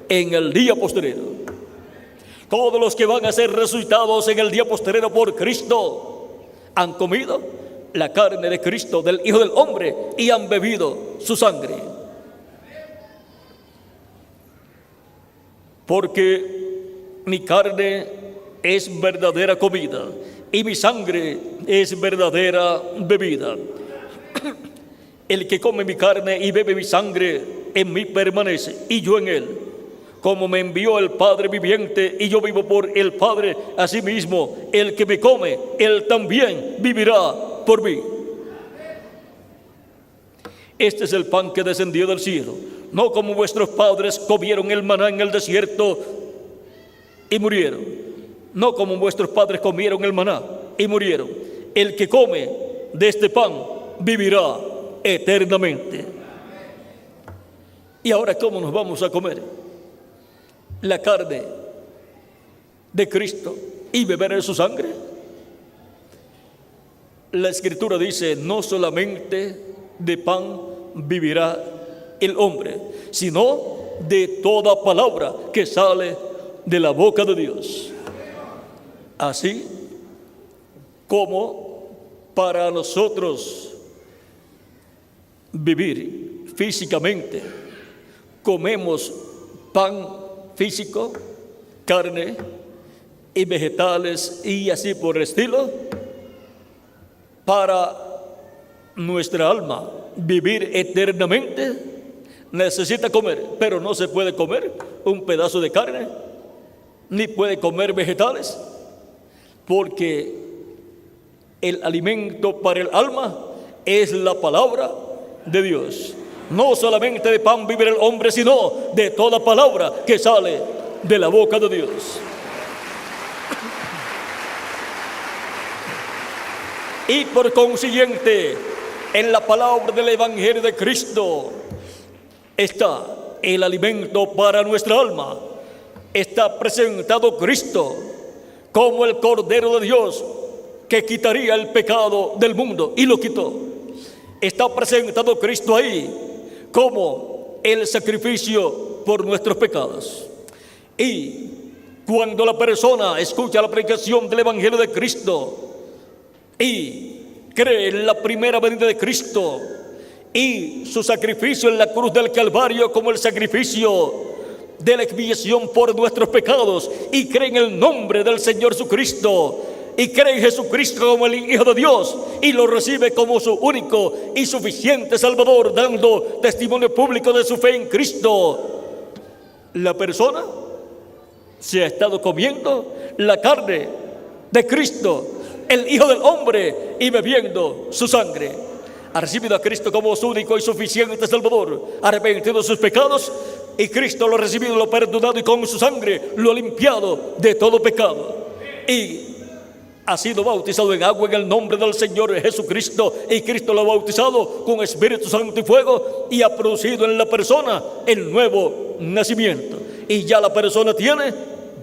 en el día postrero. Todos los que van a ser resucitados en el día postrero por Cristo han comido la carne de Cristo, del Hijo del Hombre, y han bebido su sangre. Porque mi carne es verdadera comida y mi sangre es verdadera bebida. El que come mi carne y bebe mi sangre en mí permanece y yo en él. Como me envió el Padre viviente y yo vivo por el Padre, asimismo el que me come, él también vivirá por mí. Este es el pan que descendió del cielo, no como vuestros padres comieron el maná en el desierto y murieron. No como vuestros padres comieron el maná y murieron. El que come de este pan vivirá eternamente. Y ahora, ¿cómo nos vamos a comer la carne de Cristo y beber de su sangre? La Escritura dice: no solamente de pan vivirá el hombre, sino de toda palabra que sale de la boca de Dios. Así como para nosotros vivir físicamente comemos pan físico, carne y vegetales y así por el estilo, para nuestra alma vivir eternamente necesita comer, pero no se puede comer un pedazo de carne ni puede comer vegetales, porque el alimento para el alma es la palabra de Dios. No solamente de pan vive el hombre, sino de toda palabra que sale de la boca de Dios. Y por consiguiente, en la palabra del Evangelio de Cristo está el alimento para nuestra alma. Está presentado Cristo como el Cordero de Dios que quitaría el pecado del mundo, y lo quitó. Está presentado Cristo ahí como el sacrificio por nuestros pecados. Y cuando la persona escucha la predicación del Evangelio de Cristo y cree en la primera venida de Cristo y su sacrificio en la cruz del Calvario como el sacrificio de la expiación por nuestros pecados, y cree en el nombre del Señor Jesucristo, y cree en Jesucristo como el Hijo de Dios, y lo recibe como su único y suficiente Salvador, dando testimonio público de su fe en Cristo, la persona se ha estado comiendo la carne de Cristo, el Hijo del Hombre, y bebiendo su sangre. Ha recibido a Cristo como su único y suficiente Salvador, ha arrepentido de sus pecados, y Cristo lo ha recibido, lo ha perdonado, y con su sangre lo ha limpiado de todo pecado. Y ha sido bautizado en agua en el nombre del Señor Jesucristo, y Cristo lo ha bautizado con Espíritu Santo y fuego, y ha producido en la persona el nuevo nacimiento, y ya la persona tiene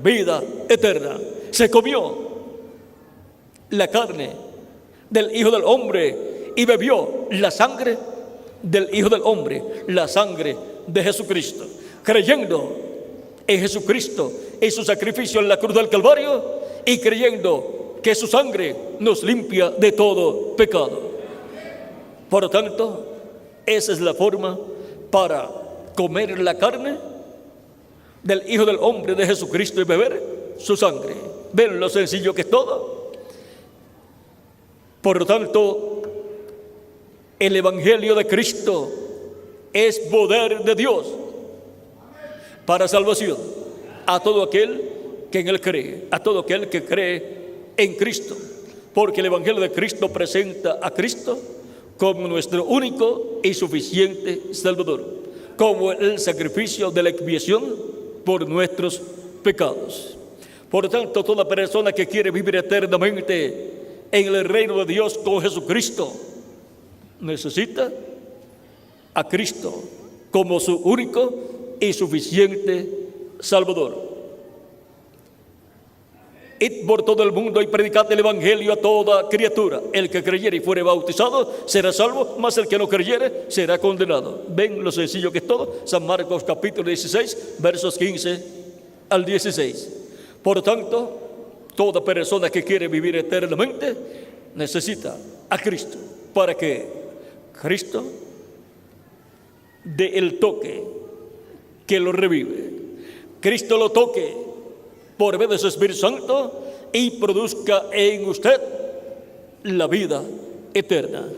vida eterna. Se comió la carne del Hijo del Hombre y bebió la sangre del Hijo del Hombre, la sangre de Jesucristo, creyendo en Jesucristo y su sacrificio en la cruz del Calvario, y creyendo que su sangre nos limpia de todo pecado. Por lo tanto, esa es la forma para comer la carne del Hijo del Hombre de Jesucristo y beber su sangre. ¿Ven lo sencillo que es todo? Por lo tanto, el Evangelio de Cristo es poder de Dios para salvación a todo aquel que en Él cree, a todo aquel que cree en Cristo, porque el Evangelio de Cristo presenta a Cristo como nuestro único y suficiente Salvador, como el sacrificio de la expiación por nuestros pecados. Por lo tanto, toda persona que quiere vivir eternamente en el reino de Dios con Jesucristo necesita a Cristo como su único y suficiente Salvador. Id por todo el mundo y predicad el Evangelio a toda criatura. El que creyere y fuere bautizado será salvo, mas el que no creyere será condenado. ¿Ven lo sencillo que es todo? San Marcos capítulo 16, versos 15 al 16. Por lo tanto, toda persona que quiere vivir eternamente necesita a Cristo, para que Cristo dé el toque que lo revive. Cristo lo toque por medio de su Espíritu Santo y produzca en usted la vida eterna.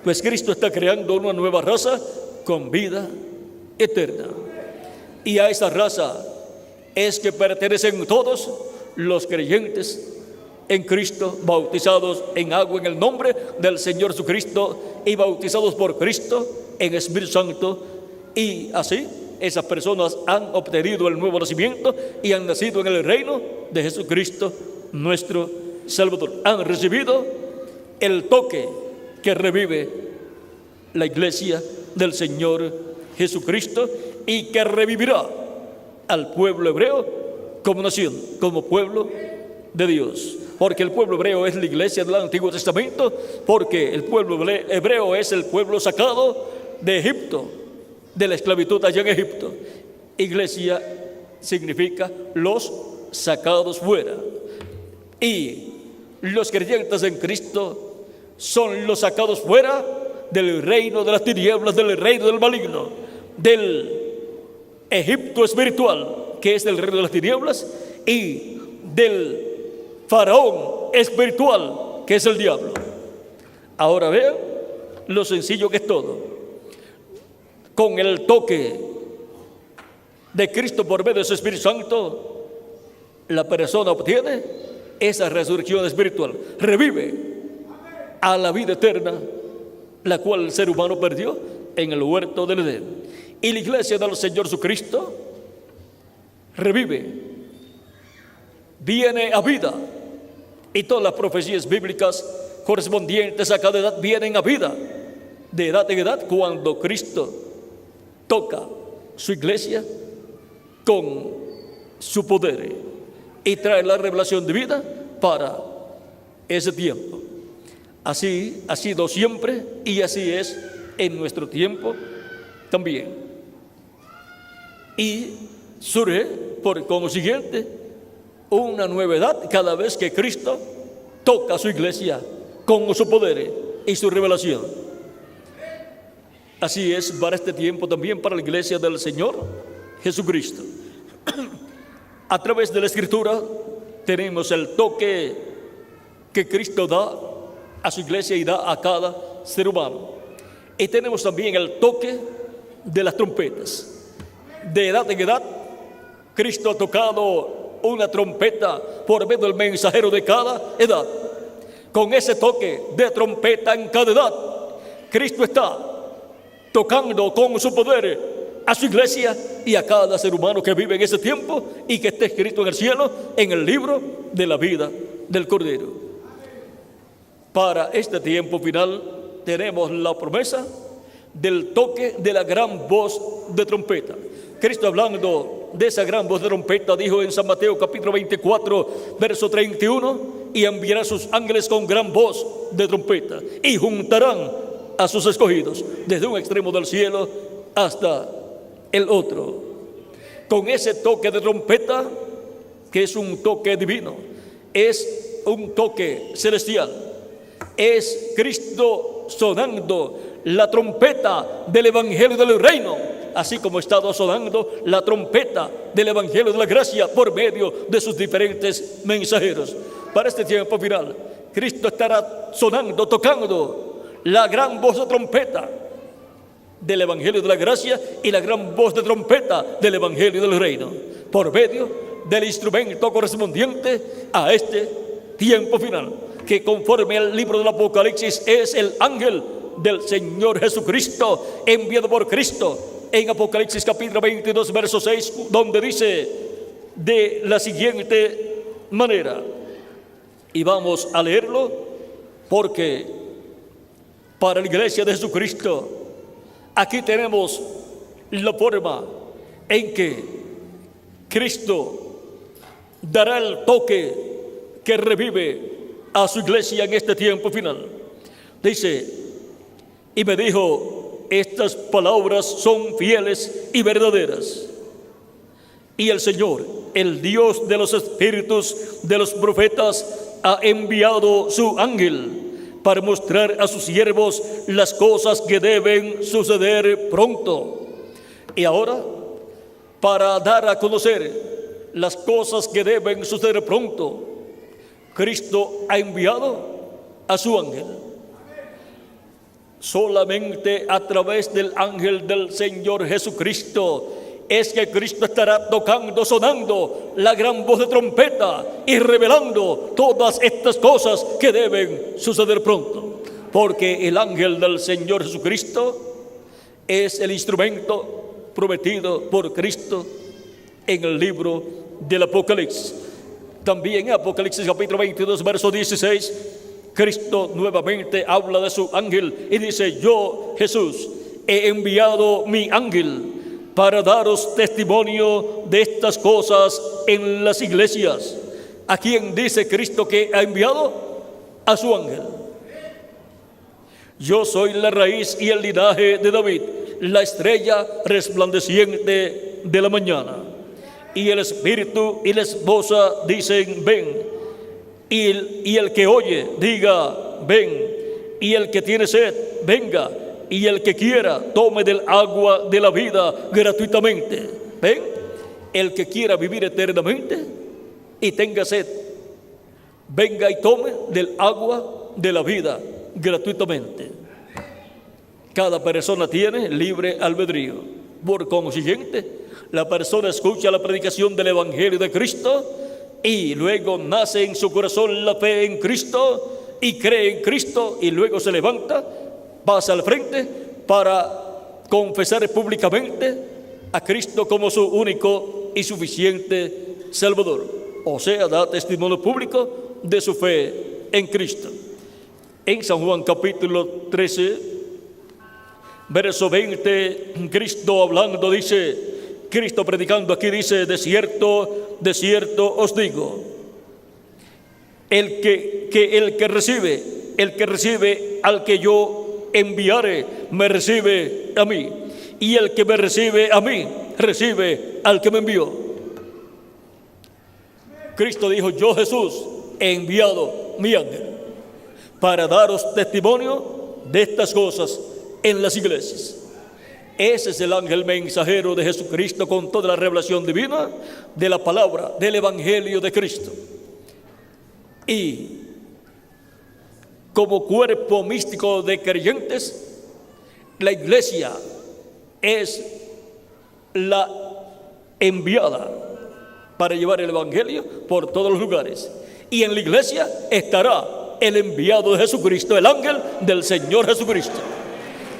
Pues Cristo está creando una nueva raza con vida eterna. Y a esa raza es que pertenecen todos los creyentes en Cristo, bautizados en agua en el nombre del Señor Jesucristo y bautizados por Cristo en Espíritu Santo. Y así esas personas han obtenido el nuevo nacimiento y han nacido en el reino de Jesucristo, nuestro Salvador. Han recibido el toque que revive la iglesia del Señor Jesucristo y que revivirá al pueblo hebreo como nación, como pueblo de Dios. Porque el pueblo hebreo es la iglesia del Antiguo Testamento, porque el pueblo hebreo es el pueblo sacado de Egipto, de la esclavitud allá en Egipto. Iglesia significa los sacados fuera. Y los creyentes en Cristo son los sacados fuera del reino de las tinieblas, del reino del maligno, del Egipto espiritual, que es el reino de las tinieblas, y del faraón espiritual, que es el diablo. Ahora vean lo sencillo que es todo. Con el toque de Cristo por medio de su Espíritu Santo, la persona obtiene esa resurrección espiritual, revive a la vida eterna, la cual el ser humano perdió en el huerto del Edén. Y la iglesia del Señor Jesucristo revive, viene a vida, y todas las profecías bíblicas correspondientes a cada edad vienen a vida, de edad en edad, cuando Cristo toca su iglesia con su poder y trae la revelación de vida para ese tiempo. Así ha sido siempre y así es en nuestro tiempo también. Y surge por consiguiente una nueva edad cada vez que Cristo toca a su iglesia con su poder y su revelación. Así es para este tiempo también para la iglesia del Señor Jesucristo. A través de la Escritura tenemos el toque que Cristo da a su iglesia y da a cada ser humano. Y tenemos también el toque de las trompetas. De edad en edad, Cristo ha tocado una trompeta por medio del mensajero de cada edad. Con ese toque de trompeta en cada edad, Cristo está tocando con su poder a su iglesia y a cada ser humano que vive en ese tiempo y que esté escrito en el cielo, en el libro de la vida del Cordero. Para este tiempo final tenemos la promesa del toque de la gran voz de trompeta. Cristo hablando de esa gran voz de trompeta, dijo en San Mateo capítulo 24, verso 31, y enviará a sus ángeles con gran voz de trompeta, y juntarán a sus escogidos desde un extremo del cielo hasta el otro. Con ese toque de trompeta, que es un toque divino, es un toque celestial, es Cristo sonando la trompeta del Evangelio del Reino, así como ha estado sonando la trompeta del Evangelio de la Gracia por medio de sus diferentes mensajeros. Para este tiempo final, Cristo estará sonando, tocando la gran voz de trompeta del Evangelio de la Gracia y la gran voz de trompeta del Evangelio del Reino, por medio del instrumento correspondiente a este tiempo final, que conforme al libro del Apocalipsis es el ángel del Señor Jesucristo, enviado por Cristo, en Apocalipsis capítulo 22, verso 6, donde dice de la siguiente manera, y vamos a leerlo porque para la iglesia de Jesucristo, aquí tenemos la forma en que Cristo dará el toque que revive a su iglesia en este tiempo final. Dice, y me dijo, estas palabras son fieles y verdaderas. Y el Señor, el Dios de los espíritus de los profetas, ha enviado su ángel para mostrar a sus siervos las cosas que deben suceder pronto. Y ahora, para dar a conocer las cosas que deben suceder pronto, Cristo ha enviado a su ángel. Solamente a través del ángel del Señor Jesucristo es que Cristo estará tocando, sonando la gran voz de trompeta y revelando todas estas cosas que deben suceder pronto. Porque el ángel del Señor Jesucristo es el instrumento prometido por Cristo en el libro del Apocalipsis. También en Apocalipsis capítulo 22, verso 16, Cristo nuevamente habla de su ángel y dice, yo, Jesús, he enviado mi ángel para daros testimonio de estas cosas en las iglesias. ¿A quién dice Cristo que ha enviado? A su ángel. Yo soy la raíz y el linaje de David, la estrella resplandeciente de la mañana. Y el espíritu y la esposa dicen, ven. Y el que oye, diga, ven. Y el que tiene sed, venga. Y el que quiera, tome del agua de la vida gratuitamente. ¿Ven? El que quiera vivir eternamente y tenga sed, venga y tome del agua de la vida gratuitamente. Cada persona tiene libre albedrío. Por consiguiente, la persona escucha la predicación del Evangelio de Cristo y luego nace en su corazón la fe en Cristo y cree en Cristo y luego se levanta, pasa al frente para confesar públicamente a Cristo como su único y suficiente Salvador. O sea, da testimonio público de su fe en Cristo. En San Juan capítulo 13, verso 20, Cristo hablando dice, Cristo predicando aquí dice, de cierto os digo, el que recibe al que yo enviare, me recibe a mí, y el que me recibe a mí, recibe al que me envió. Cristo dijo, yo Jesús he enviado mi ángel para daros testimonio de estas cosas en las iglesias. Ese es el ángel mensajero de Jesucristo con toda la revelación divina de la palabra, del Evangelio de Cristo. Y como cuerpo místico de creyentes, la iglesia es la enviada para llevar el Evangelio por todos los lugares. Y en la iglesia estará el enviado de Jesucristo, el ángel del Señor Jesucristo,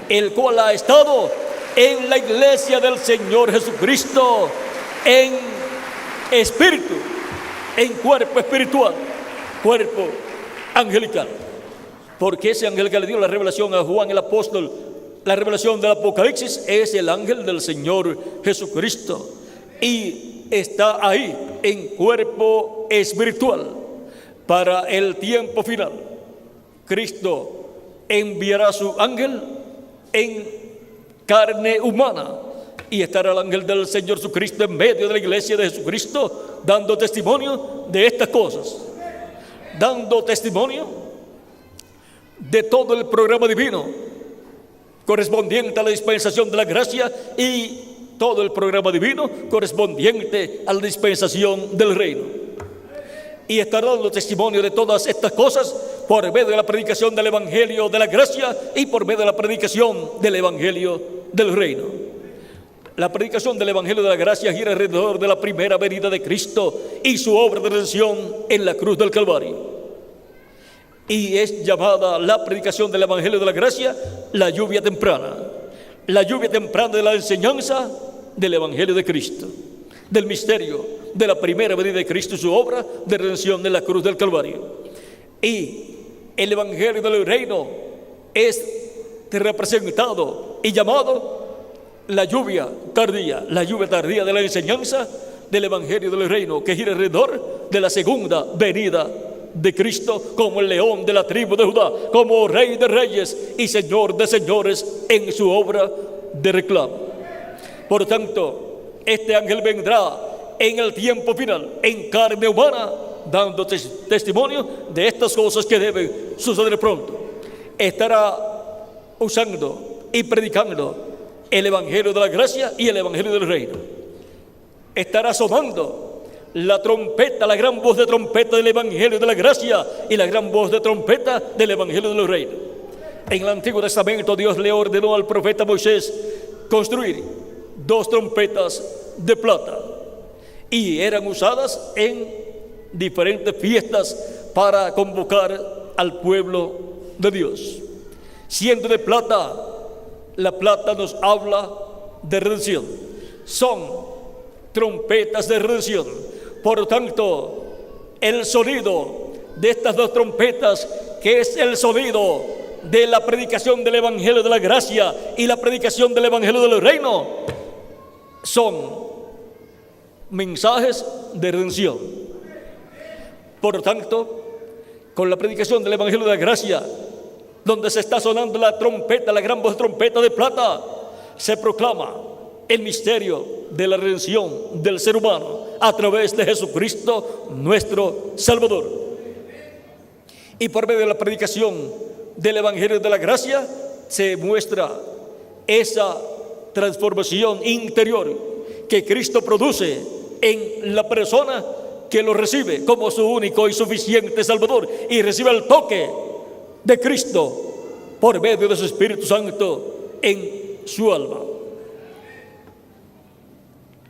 el cual ha estado en la iglesia del Señor Jesucristo en espíritu, en cuerpo espiritual, cuerpo angelical. Porque ese ángel que le dio la revelación a Juan el apóstol, la revelación del Apocalipsis, es el ángel del Señor Jesucristo. y está ahí en cuerpo espiritual para el tiempo final. Cristo enviará a su ángel en carne humana y estará el ángel del Señor Jesucristo en medio de la iglesia de Jesucristo, dando testimonio de estas cosas, dando testimonio de todo el programa divino correspondiente a la dispensación de la gracia y todo el programa divino correspondiente a la dispensación del reino. Y estará dando testimonio de todas estas cosas por medio de la predicación del evangelio de la gracia y por medio de la predicación del evangelio del reino. La predicación del evangelio de la gracia gira alrededor de la primera venida de Cristo y su obra de redención en la cruz del Calvario. Y es llamada la predicación del evangelio de la gracia la lluvia temprana de la enseñanza del evangelio de Cristo, del misterio de la primera venida de Cristo y su obra de redención en la cruz del Calvario. Y el evangelio del reino es representado y llamado la lluvia tardía de la enseñanza del evangelio del reino, que gira alrededor de la segunda venida de Cristo como el león de la tribu de Judá, como rey de reyes y señor de señores en su obra de reclamo. Por tanto, este ángel vendrá en el tiempo final en carne humana, dando testimonio de estas cosas que deben suceder pronto. Estará usando y predicando el evangelio de la gracia y el evangelio del reino. Estará sonando la trompeta, la gran voz de trompeta del evangelio de la gracia y la gran voz de trompeta del evangelio del reino. En el Antiguo Testamento Dios le ordenó al profeta Moisés construir 2 trompetas de plata y eran usadas en diferentes fiestas para convocar al pueblo de Dios. Siendo de plata, la plata nos habla de redención. Son trompetas de redención. Por lo tanto, el sonido de estas 2 trompetas, que es el sonido de la predicación del evangelio de la gracia y la predicación del evangelio del reino, son mensajes de redención. Por lo tanto, con la predicación del evangelio de la gracia, donde se está sonando la trompeta, la gran voz de trompeta de plata, se proclama el misterio de la redención del ser humano a través de Jesucristo, nuestro Salvador. Y por medio de la predicación del evangelio de la gracia se muestra esa transformación interior que Cristo produce en la persona que lo recibe como su único y suficiente Salvador y recibe el toque de Cristo por medio de su Espíritu Santo en su alma.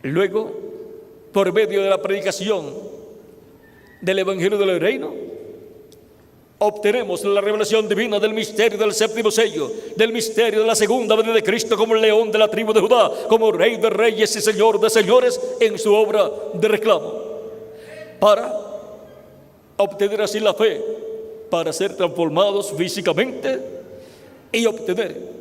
Luego, por medio de la predicación del evangelio del reino, obtenemos la revelación divina del misterio del séptimo sello, del misterio de la segunda venida de Cristo como el león de la tribu de Judá, como rey de reyes y señor de señores en su obra de reclamo, para obtener así la fe, para ser transformados físicamente y obtener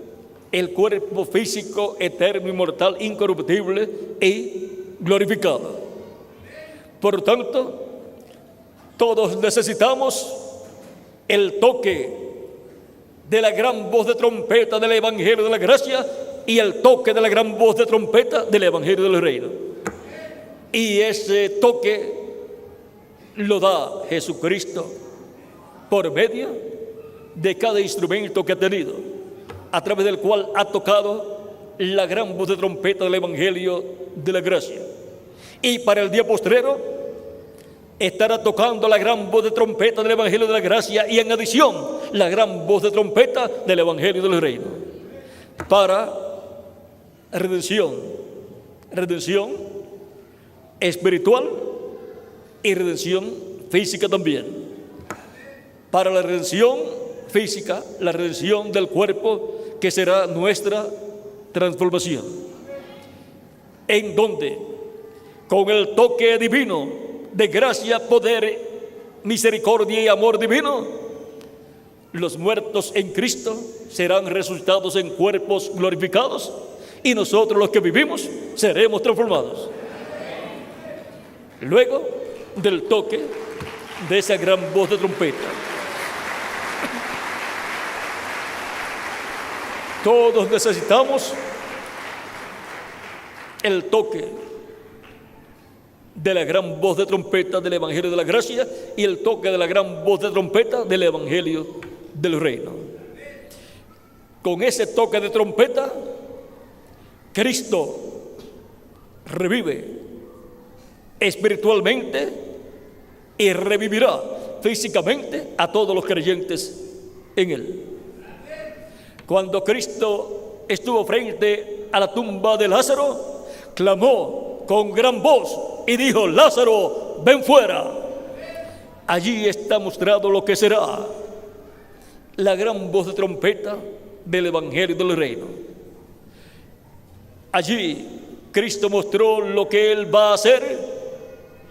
el cuerpo físico eterno, inmortal, incorruptible y glorificado. Por tanto, todos necesitamos el toque de la gran voz de trompeta del evangelio de la gracia y el toque de la gran voz de trompeta del evangelio del reino. Y ese toque lo da Jesucristo por medio de cada instrumento que ha tenido, a través del cual ha tocado la gran voz de trompeta del evangelio de la gracia. Y para el día postrero estará tocando la gran voz de trompeta del evangelio de la gracia y en adición la gran voz de trompeta del evangelio del reino, para redención espiritual y redención física también. Para la redención física, la redención del cuerpo, que será nuestra transformación, en donde con el toque divino de gracia, poder, misericordia y amor divino, los muertos en Cristo serán resucitados en cuerpos glorificados y nosotros los que vivimos seremos transformados. luego del toque de esa gran voz de trompeta. Todos necesitamos el toque de la gran voz de trompeta del Evangelio de la Gracia y el toque de la gran voz de trompeta del Evangelio del Reino. Con ese toque de trompeta, Cristo revive espiritualmente y revivirá físicamente a todos los creyentes en Él. Cuando Cristo estuvo frente a la tumba de Lázaro, clamó con gran voz y dijo: Lázaro, ven fuera. Allí está mostrado lo que será la gran voz de trompeta del Evangelio del Reino. Allí Cristo mostró lo que Él va a hacer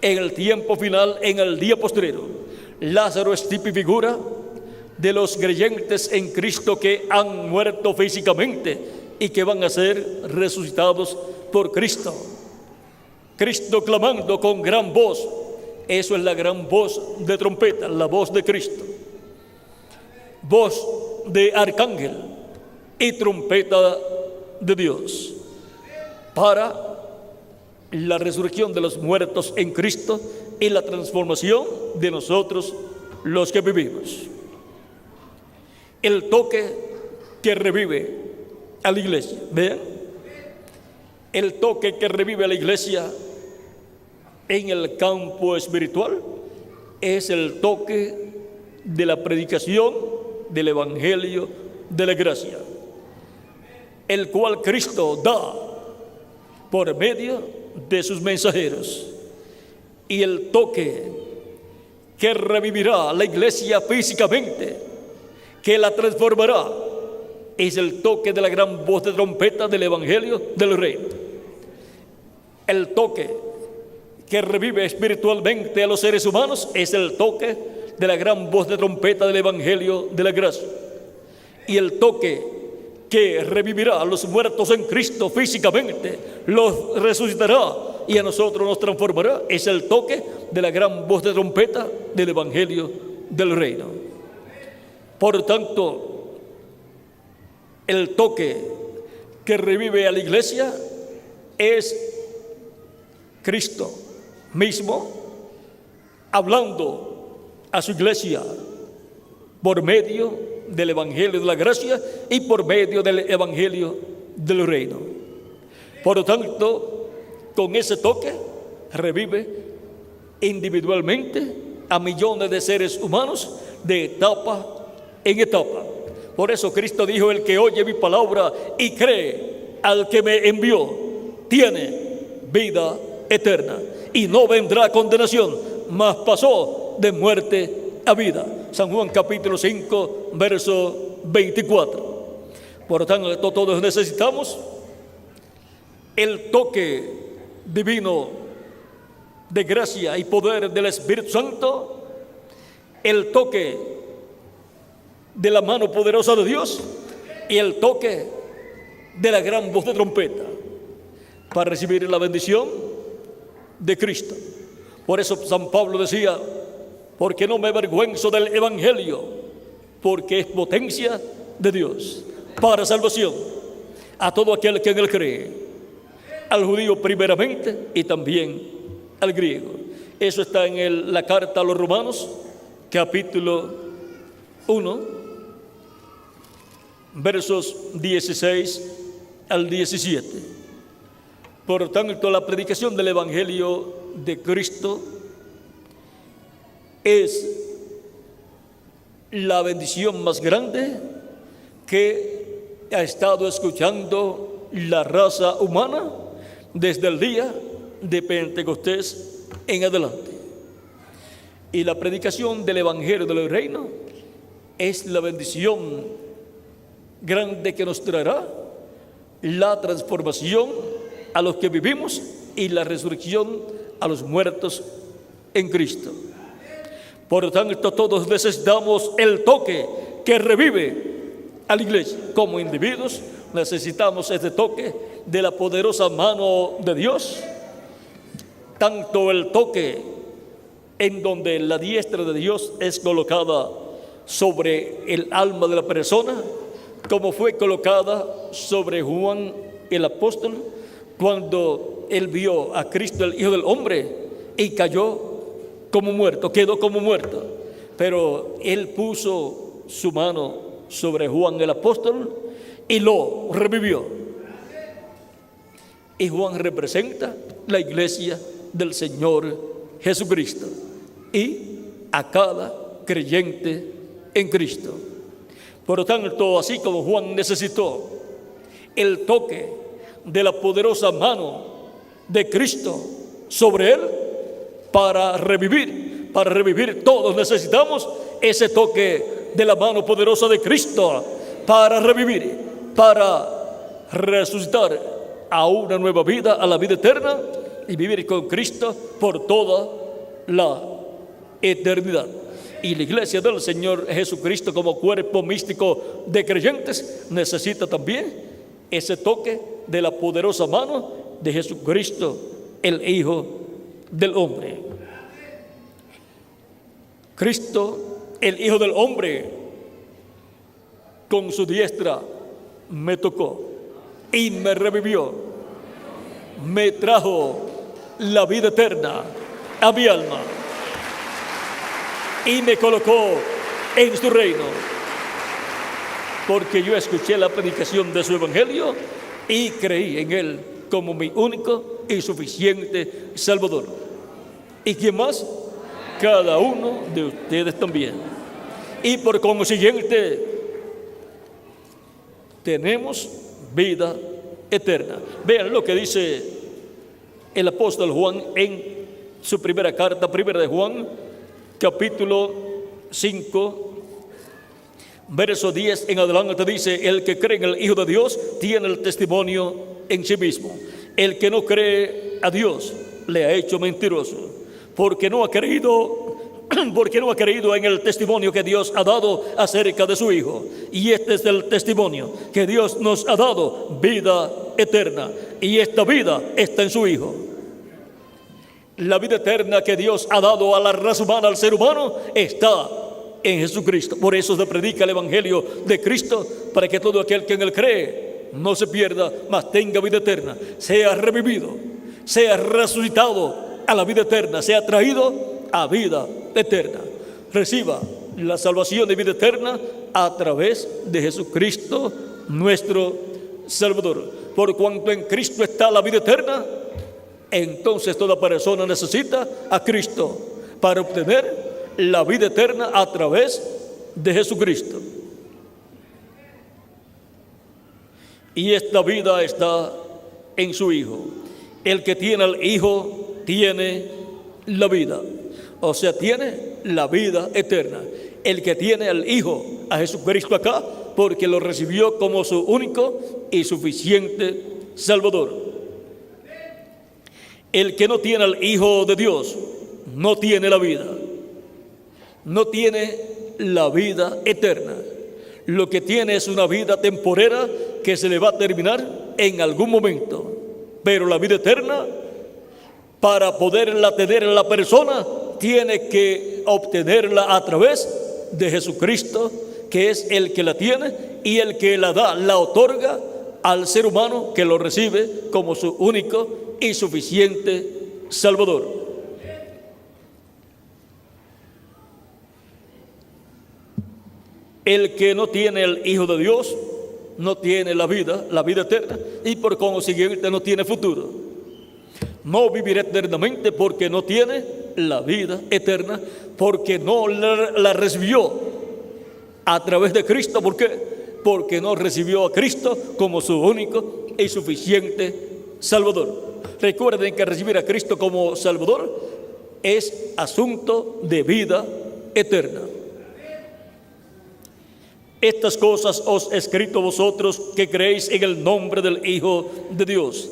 en el tiempo final, en el día postrero. Lázaro es tipo y figura de los creyentes en Cristo que han muerto físicamente y que van a ser resucitados por Cristo. Cristo clamando con gran voz, eso es la gran voz de trompeta, la voz de Cristo. Voz de arcángel y trompeta de Dios para la resurrección de los muertos en Cristo y la transformación de nosotros los que vivimos. El toque que revive a la iglesia. Vean, el toque que revive a la iglesia en el campo espiritual es el toque de la predicación del Evangelio de la Gracia, el cual Cristo da por medio de sus mensajeros. Y el toque que revivirá la iglesia físicamente, que la transformará, es el toque de la gran voz de trompeta del Evangelio del Reino. El toque que revive espiritualmente a los seres humanos es el toque de la gran voz de trompeta del Evangelio de la Gracia. Y el toque que revivirá a los muertos en Cristo físicamente, los resucitará y a nosotros nos transformará, es el toque de la gran voz de trompeta del Evangelio del Reino. Por tanto, el toque que revive a la iglesia es Cristo mismo hablando a su iglesia por medio del Evangelio de la Gracia y por medio del Evangelio del Reino. Por lo tanto, con ese toque revive individualmente a millones de seres humanos de etapa en etapa. Por eso Cristo dijo: el que oye mi palabra y cree al que me envió tiene vida eterna y no vendrá condenación, mas pasó de muerte a vida. San Juan capítulo 5 verso 24. Por lo tanto, todos necesitamos el toque divino de gracia y poder del Espíritu Santo, el toque de la mano poderosa de Dios y el toque de la gran voz de trompeta para recibir la bendición de Cristo. Por eso San Pablo decía: porque no me avergüenzo del Evangelio, porque es potencia de Dios para salvación a todo aquel que en él cree, al judío primeramente y también al griego. Eso está en la carta a los Romanos capítulo 1 versos 16 al 17. Por tanto, la predicación del Evangelio de Cristo es la bendición más grande que ha estado escuchando la raza humana desde el día de Pentecostés en adelante. Y la predicación del Evangelio del Reino es la bendición grande que nos traerá la transformación a los que vivimos y la resurrección a los muertos en Cristo. Por lo tanto, todos necesitamos el toque que revive a la iglesia. Como individuos necesitamos este toque de la poderosa mano de Dios tanto el toque en donde la diestra de Dios es colocada sobre el alma de la persona, como fue colocada sobre Juan el apóstol, cuando él vio a Cristo, el Hijo del Hombre, y cayó como muerto, quedó como muerto. Pero él puso su mano sobre Juan el apóstol y lo revivió. Y Juan representa la iglesia del Señor Jesucristo y a cada creyente en Cristo. Por lo tanto, así como Juan necesitó el toque de la poderosa mano de Cristo sobre él para revivir, todos necesitamos ese toque de la mano poderosa de Cristo para revivir, para resucitar a una nueva vida, a la vida eterna, y vivir con Cristo por toda la eternidad. Y la iglesia del Señor Jesucristo, como cuerpo místico de creyentes, necesita también ese toque de la poderosa mano de Jesucristo, el Hijo del Hombre. Cristo, el Hijo del Hombre, con su diestra me tocó y me revivió, me trajo la vida eterna a mi alma y me colocó en su reino, porque yo escuché la predicación de su evangelio y creí en él como mi único y suficiente Salvador. ¿Y quién más? Cada uno de ustedes también. Y por consiguiente tenemos vida eterna. Vean lo que dice el apóstol Juan en su primera carta, primera de Juan, capítulo 5, verso 10 en adelante. Dice: el que cree en el Hijo de Dios tiene el testimonio en sí mismo. El que no cree a Dios le ha hecho mentiroso, porque no ha creído en el testimonio que Dios ha dado acerca de su Hijo. Y este es el testimonio, que Dios nos ha dado vida eterna, y esta vida está en su Hijo. La vida eterna que Dios ha dado a la raza humana, al ser humano, está en Jesucristo. Por eso se predica el evangelio de Cristo, para que todo aquel que en él cree no se pierda, mas tenga vida eterna, sea revivido, sea resucitado a la vida eterna, sea traído a vida eterna. Reciba la salvación de vida eterna a través de Jesucristo, nuestro Salvador. Por cuanto en Cristo está la vida eterna, entonces toda persona necesita a Cristo para obtener la vida eterna a través de Jesucristo. Y esta vida está en su Hijo. El que tiene al Hijo tiene la vida, o sea, tiene la vida eterna. El que tiene al Hijo, a Jesucristo acá, porque lo recibió como su único y suficiente Salvador. El que no tiene al Hijo de Dios no tiene la vida, no tiene la vida eterna. Lo que tiene es una vida temporera que se le va a terminar en algún momento. Pero la vida eterna, para poderla tener en la persona, tiene que obtenerla a través de Jesucristo, que es el que la tiene y el que la da, la otorga al ser humano que lo recibe como su único y suficiente Salvador. El que no tiene el Hijo de Dios no tiene la vida eterna, y por consiguiente no tiene futuro. No vivirá eternamente porque no tiene la vida eterna, porque no la recibió a través de Cristo. ¿Por qué? Porque no recibió a Cristo como su único y suficiente Salvador. Recuerden que recibir a Cristo como Salvador es asunto de vida eterna. Estas cosas os he escrito vosotros que creéis en el nombre del Hijo de Dios,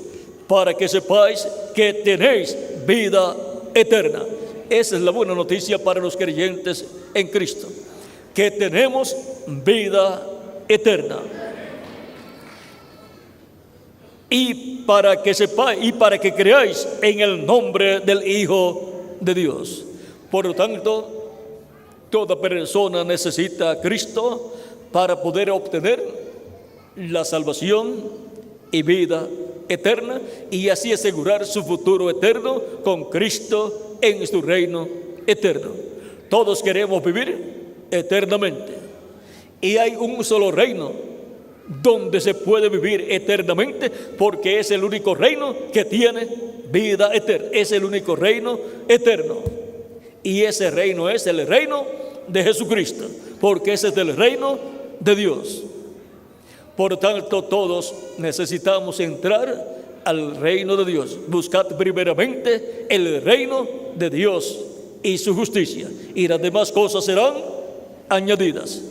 para que sepáis que tenéis vida eterna. Esa es la buena noticia para los creyentes en Cristo, que tenemos vida eterna. y para que sepáis y para que creáis en el nombre del Hijo de Dios. Por lo tanto, toda persona necesita a Cristo para poder obtener la salvación y vida eterna, y así asegurar su futuro eterno con Cristo en su reino eterno. Todos queremos vivir eternamente, y hay un solo reino donde se puede vivir eternamente, porque es el único reino que tiene vida eterna. Es el único reino eterno, y ese reino es el reino de Jesucristo, porque ese es el reino de Dios. Por tanto, todos necesitamos entrar al reino de Dios. Buscad primeramente el reino de Dios y su justicia, y las demás cosas serán añadidas.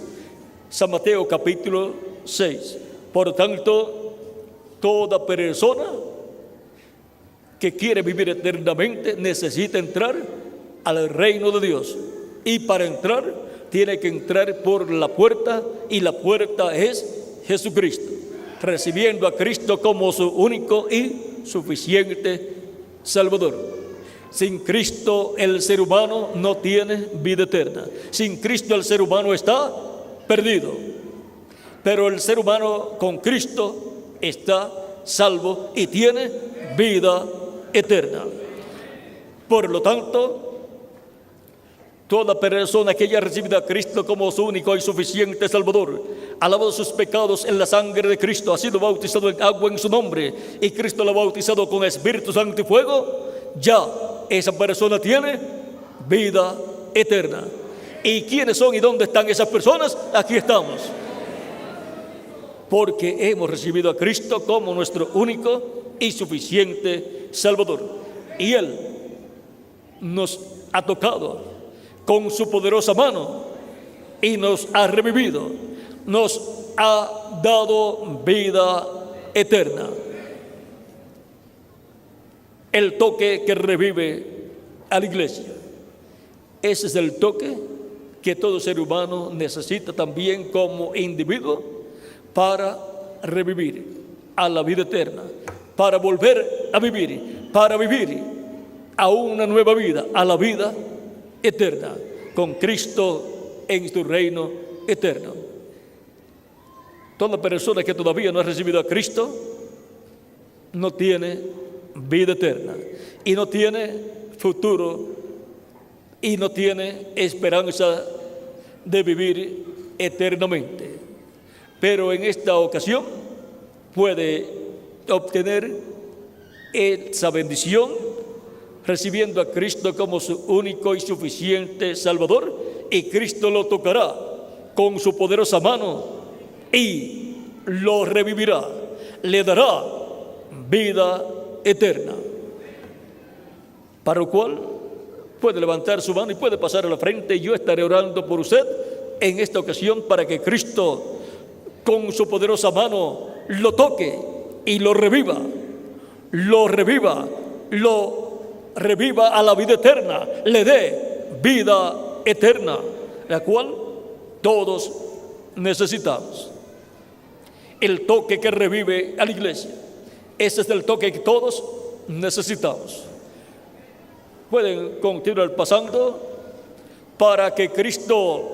San Mateo capítulo 6. Por tanto, toda persona que quiere vivir eternamente necesita entrar al reino de Dios, y para entrar tiene que entrar por la puerta, y la puerta es Jesucristo, recibiendo a Cristo como su único y suficiente Salvador. Sin Cristo el ser humano no tiene vida eterna. Sin Cristo el ser humano está perdido. Pero el ser humano con Cristo está salvo y tiene vida eterna. Por lo tanto, toda persona que haya recibido a Cristo como su único y suficiente Salvador, ha lavado sus pecados en la sangre de Cristo, ha sido bautizado en agua en su nombre, y Cristo lo ha bautizado con Espíritu Santo y fuego, ya esa persona tiene vida eterna. ¿Y quiénes son y dónde están esas personas? Aquí estamos. Porque hemos recibido a Cristo como nuestro único y suficiente Salvador. Y Él nos ha tocado con su poderosa mano y nos ha revivido, nos ha dado vida eterna. El toque que revive a la iglesia, ese es el toque que todo ser humano necesita también como individuo para revivir a la vida eterna, para volver a vivir, para vivir a una nueva vida, a la vida eterna, con Cristo en su reino eterno. Toda persona que todavía no ha recibido a Cristo no tiene vida eterna, y no tiene futuro, y no tiene esperanza de vivir eternamente. Pero en esta ocasión puede obtener esa bendición recibiendo a Cristo como su único y suficiente Salvador, y Cristo lo tocará con su poderosa mano y lo revivirá, le dará vida eterna, para lo cual puede levantar su mano y puede pasar a la frente. Yo estaré orando por usted en esta ocasión para que Cristo con su poderosa mano lo toque y lo reviva, lo reviva a la vida eterna, le dé vida eterna, la cual todos necesitamos. El toque que revive a la iglesia, ese es el toque que todos necesitamos. Pueden continuar pasando para que Cristo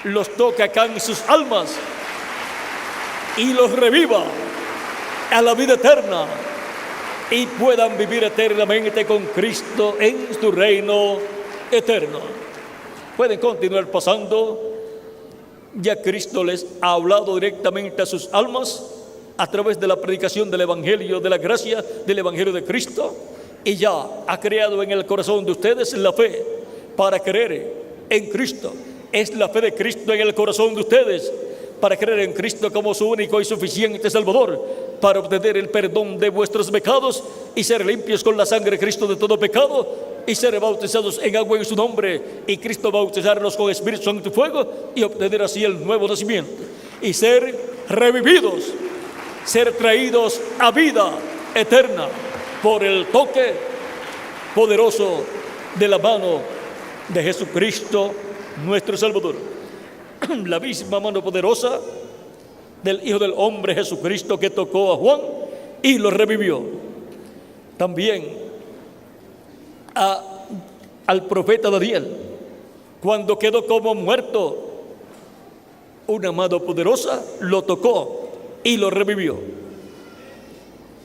los toque acá en sus almas y los reviva a la vida eterna, y puedan vivir eternamente con Cristo en su reino eterno. Pueden continuar pasando. Ya Cristo les ha hablado directamente a sus almas a través de la predicación del Evangelio de la gracia, del Evangelio de Cristo, y ya ha creado en el corazón de ustedes la fe para creer en Cristo. Es la fe de Cristo en el corazón de ustedes para creer en Cristo como su único y suficiente Salvador, para obtener el perdón de vuestros pecados y ser limpios con la sangre de Cristo de todo pecado, y ser bautizados en agua en su nombre, y Cristo bautizarlos con Espíritu Santo y fuego, y obtener así el nuevo nacimiento, y ser revividos, ser traídos a vida eterna por el toque poderoso de la mano de Jesucristo nuestro Salvador. La misma mano poderosa del Hijo del Hombre Jesucristo que tocó a Juan y lo revivió. También al profeta Daniel, cuando quedó como muerto, una mano poderosa lo tocó y lo revivió.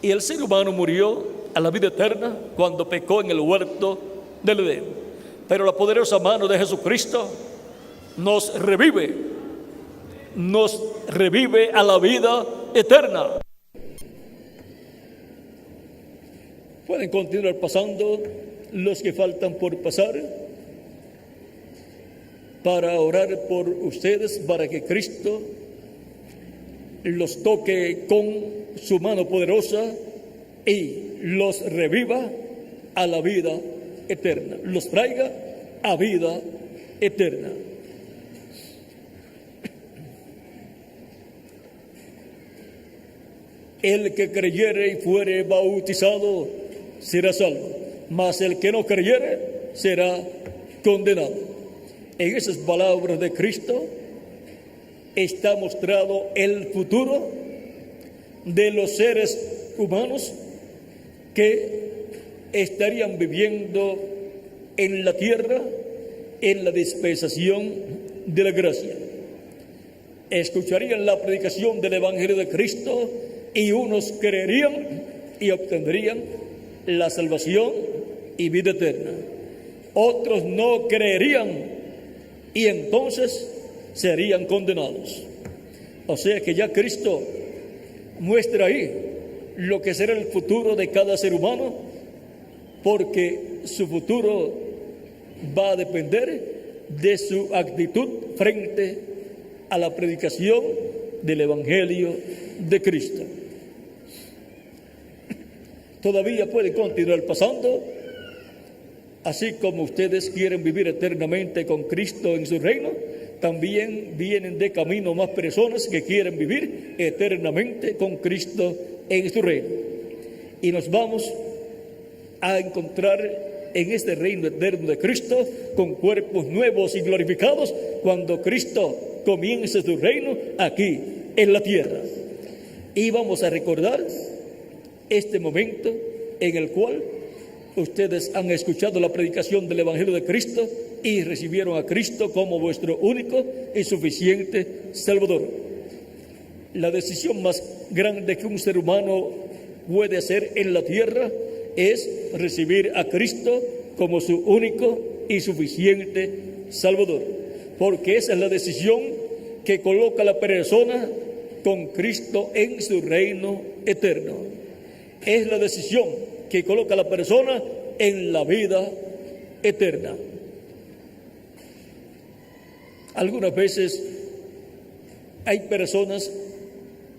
Y el ser humano murió a la vida eterna cuando pecó en el huerto del Edén. Pero la poderosa mano de Jesucristo nos revive a la vida eterna. Pueden continuar pasando los que faltan por pasar para orar por ustedes, para que Cristo los toque con su mano poderosa y los reviva a la vida eterna, los traiga a vida eterna. El que creyere y fuere bautizado será salvo, mas el que no creyere será condenado. En esas palabras de Cristo está mostrado el futuro de los seres humanos que estarían viviendo en la tierra en la dispensación de la gracia. Escucharían la predicación del Evangelio de Cristo y unos creerían y obtendrían la salvación y vida eterna. Otros no creerían y entonces serían condenados. O sea que ya Cristo muestra ahí lo que será el futuro de cada ser humano, porque su futuro va a depender de su actitud frente a la predicación del Evangelio de Cristo. Todavía puede continuar pasando. Así como ustedes quieren vivir eternamente con Cristo en su reino, también vienen de camino más personas que quieren vivir eternamente con Cristo en su reino. Y nos vamos a encontrar en este reino eterno de Cristo con cuerpos nuevos y glorificados cuando Cristo comience su reino aquí en la tierra. Y vamos a recordar este momento en el cual ustedes han escuchado la predicación del Evangelio de Cristo y recibieron a Cristo como vuestro único y suficiente Salvador. La decisión más grande que un ser humano puede hacer en la tierra es recibir a Cristo como su único y suficiente Salvador, porque esa es la decisión que coloca a la persona con Cristo en su reino eterno. Es la decisión que coloca a la persona en la vida eterna. Algunas veces hay personas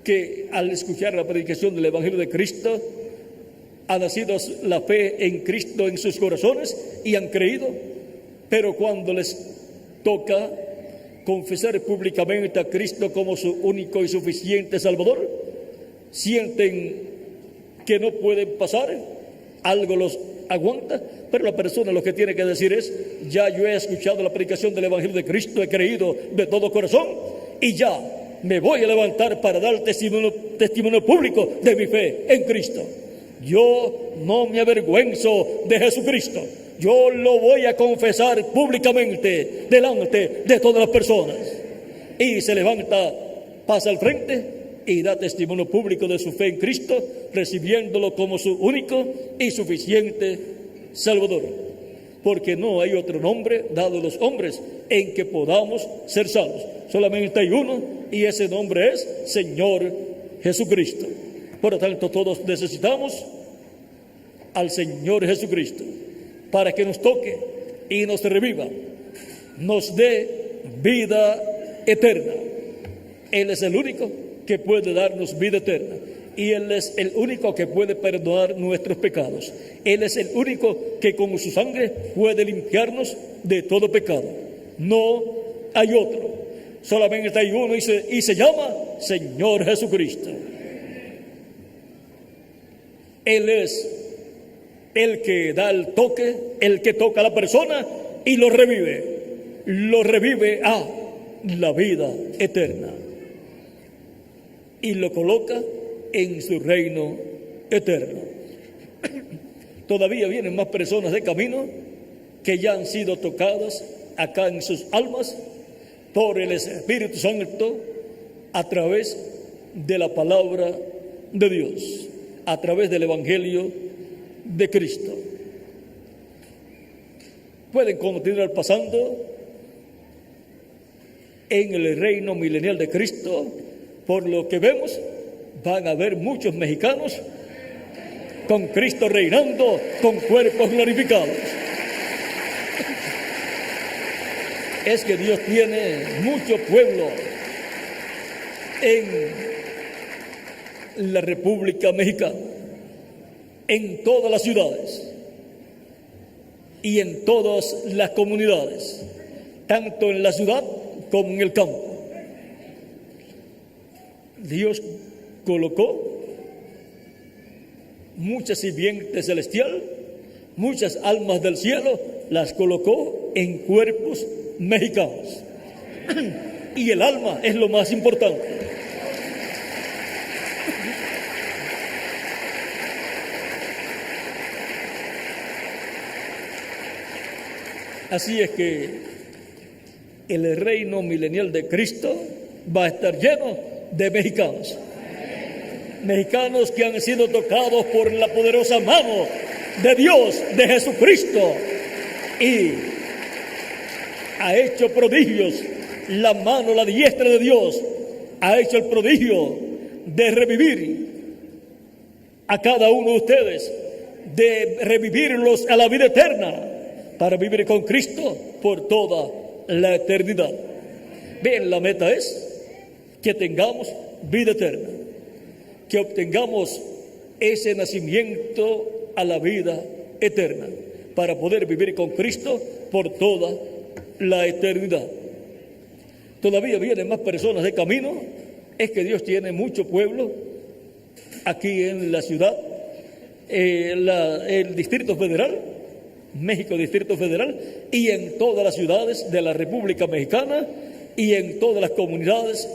que al escuchar la predicación del Evangelio de Cristo ha nacido la fe en Cristo en sus corazones y han creído, pero cuando les toca confesar públicamente a Cristo como su único y suficiente Salvador, sienten que no pueden pasar, algo los aguanta, pero la persona lo que tiene que decir es: ya yo he escuchado la predicación del Evangelio de Cristo, he creído de todo corazón y ya me voy a levantar para dar testimonio público de mi fe en Cristo. Yo no me avergüenzo de Jesucristo, yo lo voy a confesar públicamente delante de todas las personas. Y se levanta, pasa al frente y da testimonio público de su fe en Cristo, recibiéndolo como su único y suficiente Salvador. Porque no hay otro nombre dado a los hombres en que podamos ser salvos. Solamente hay uno, y ese nombre es Señor Jesucristo. Por lo tanto, todos necesitamos al Señor Jesucristo para que nos toque y nos reviva, nos dé vida eterna. Él es el único que puede darnos vida eterna, y Él es el único que puede perdonar nuestros pecados. Él es el único que con su sangre puede limpiarnos de todo pecado. No hay otro, solamente hay uno, y se llama Señor Jesucristo. Él es el que da el toque, el que toca a la persona y lo revive a la vida eterna y lo coloca en su reino eterno. Todavía vienen más personas de camino que ya han sido tocadas acá en sus almas por el Espíritu Santo a través de la palabra de Dios, a través del Evangelio de Cristo. Pueden continuar pasando en el reino milenial de Cristo. Por lo que vemos, van a haber muchos mexicanos con Cristo reinando con cuerpos glorificados. Es que Dios tiene mucho pueblo en la República Mexicana, en todas las ciudades y en todas las comunidades, tanto en la ciudad como en el campo. Dios colocó mucha simiente celestial, muchas almas del cielo, las colocó en cuerpos mexicanos. Y el alma es lo más importante. Así es que el reino milenial de Cristo va a estar lleno de mexicanos. Mexicanos que han sido tocados por la poderosa mano de Dios, de Jesucristo, y ha hecho prodigios. La mano, la diestra de Dios ha hecho el prodigio de revivir a cada uno de ustedes, de revivirlos a la vida eterna, para vivir con Cristo por toda la eternidad. Bien, la meta es que tengamos vida eterna, que obtengamos ese nacimiento a la vida eterna, para poder vivir con Cristo por toda la eternidad. Todavía vienen más personas de camino. Es que Dios tiene mucho pueblo aquí en la ciudad, el Distrito Federal, México Distrito Federal, y en todas las ciudades de la República Mexicana y en todas las comunidades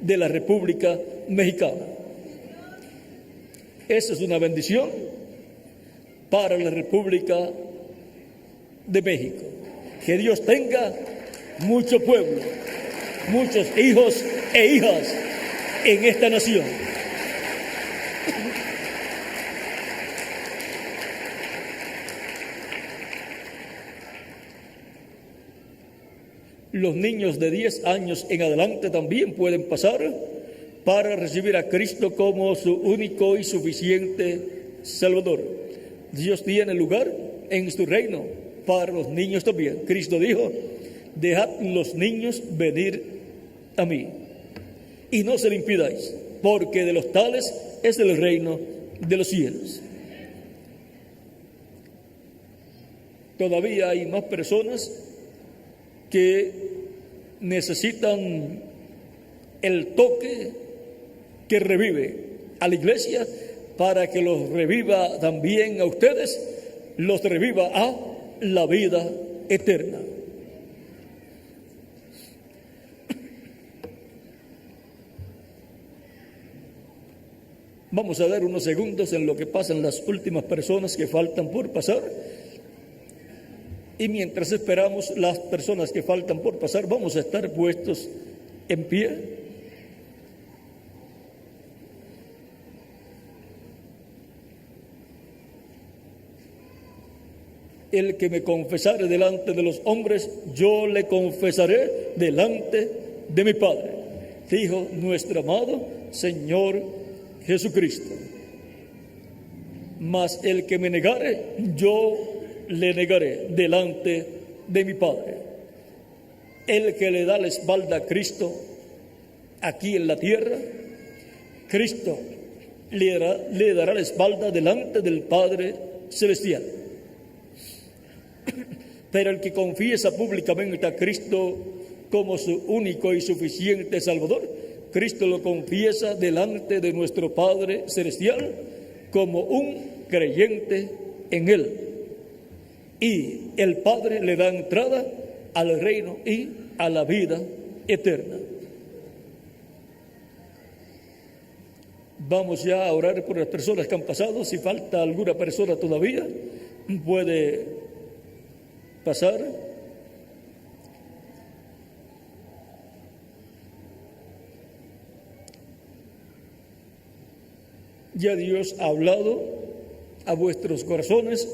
de la República Mexicana. Esa es una bendición para la República de México. Que Dios tenga mucho pueblo, muchos hijos e hijas en esta nación. Los niños de 10 años en adelante también pueden pasar para recibir a Cristo como su único y suficiente Salvador. Dios tiene lugar en su reino para los niños también. Cristo dijo: dejad los niños venir a mí y no se lo impidáis, porque de los tales es el reino de los cielos. Todavía hay más personas que necesitan el toque que revive a la iglesia, para que los reviva también a ustedes, los reviva a la vida eterna. Vamos a dar unos segundos en lo que pasan las últimas personas que faltan por pasar. Y mientras esperamos las personas que faltan por pasar, vamos a estar puestos en pie. El que me confesare delante de los hombres, yo le confesaré delante de mi Padre, dijo nuestro amado Señor Jesucristo. Mas el que me negare, yo le negaré delante de mi Padre. El que le da la espalda a Cristo aquí en la tierra, Cristo le dará la espalda delante del Padre Celestial. Pero el que confiesa públicamente a Cristo como su único y suficiente Salvador, Cristo lo confiesa delante de nuestro Padre Celestial como un creyente en Él. Y el Padre le da entrada al reino y a la vida eterna. Vamos ya a orar por las personas que han pasado. Si falta alguna persona todavía, puede pasar. Ya Dios ha hablado a vuestros corazones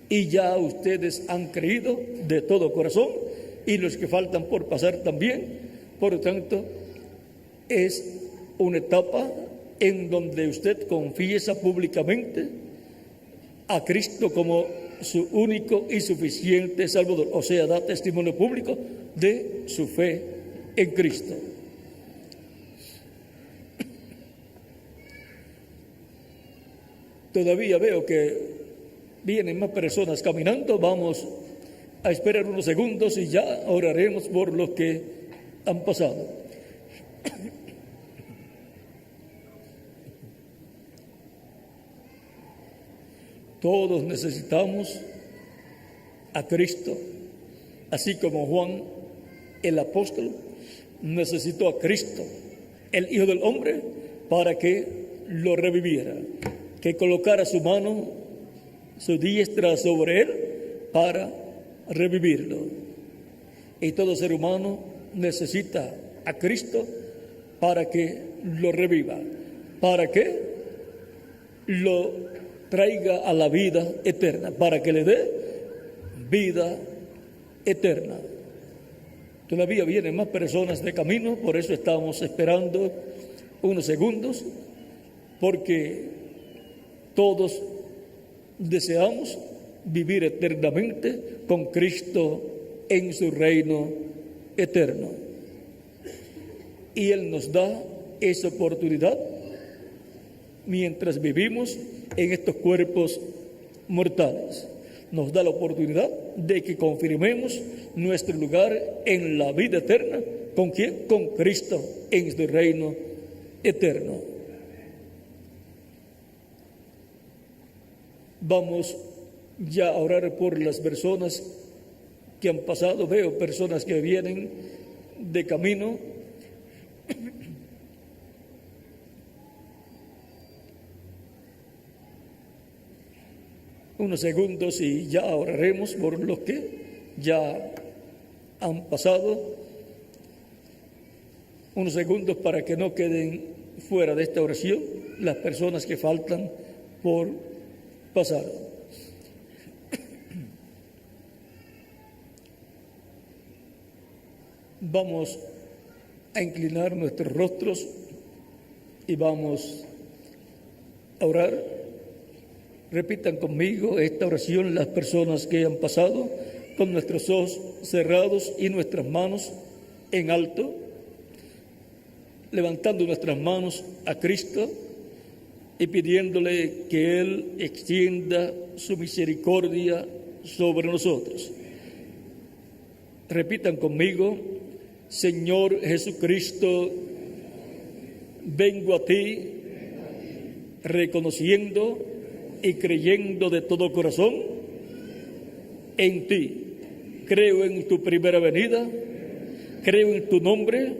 y ya ustedes han creído de todo corazón, y los que faltan por pasar también. Por lo tanto, es una etapa en donde usted confiesa públicamente a Cristo como su único y suficiente Salvador, o sea, da testimonio público de su fe en Cristo. Todavía veo que vienen más personas caminando. Vamos a esperar unos segundos y ya oraremos por los que han pasado. Todos necesitamos a Cristo, así como Juan el apóstol necesitó a Cristo, el Hijo del Hombre, para que lo reviviera, que colocara su mano, su diestra sobre él para revivirlo. Y todo ser humano necesita a Cristo para que lo reviva, para que lo traiga a la vida eterna, para que le dé vida eterna. Todavía vienen más personas de camino, por eso estamos esperando unos segundos, porque todos deseamos vivir eternamente con Cristo en su reino eterno. Y Él nos da esa oportunidad mientras vivimos en estos cuerpos mortales. Nos da la oportunidad de que confirmemos nuestro lugar en la vida eterna. ¿Con quién? Con Cristo en su reino eterno. Vamos ya a orar por las personas que han pasado. Veo personas que vienen de camino. Unos segundos y ya oraremos por los que ya han pasado. Unos segundos para que no queden fuera de esta oración las personas que faltan por pasar. Vamos a inclinar nuestros rostros y vamos a orar. Repitan conmigo esta oración las personas que han pasado, con nuestros ojos cerrados y nuestras manos en alto, levantando nuestras manos a Cristo y pidiéndole que Él extienda su misericordia sobre nosotros. Repitan conmigo: Señor Jesucristo, vengo a ti reconociendo y creyendo de todo corazón en ti. Creo en tu primera venida, creo en tu nombre,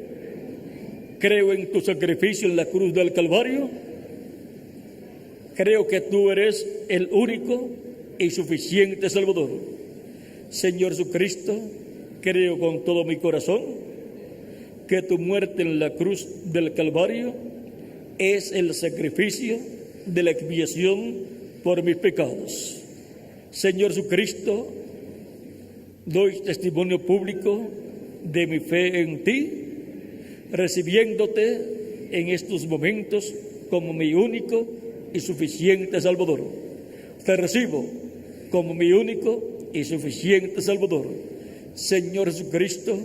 creo en tu sacrificio en la cruz del Calvario, creo que tú eres el único y suficiente Salvador. Señor Jesucristo, creo con todo mi corazón que tu muerte en la cruz del Calvario es el sacrificio de la expiación por mis pecados. Señor Jesucristo, doy testimonio público de mi fe en ti, recibiéndote en estos momentos como mi único y suficiente Salvador. Te recibo como mi único y suficiente Salvador. Señor Jesucristo,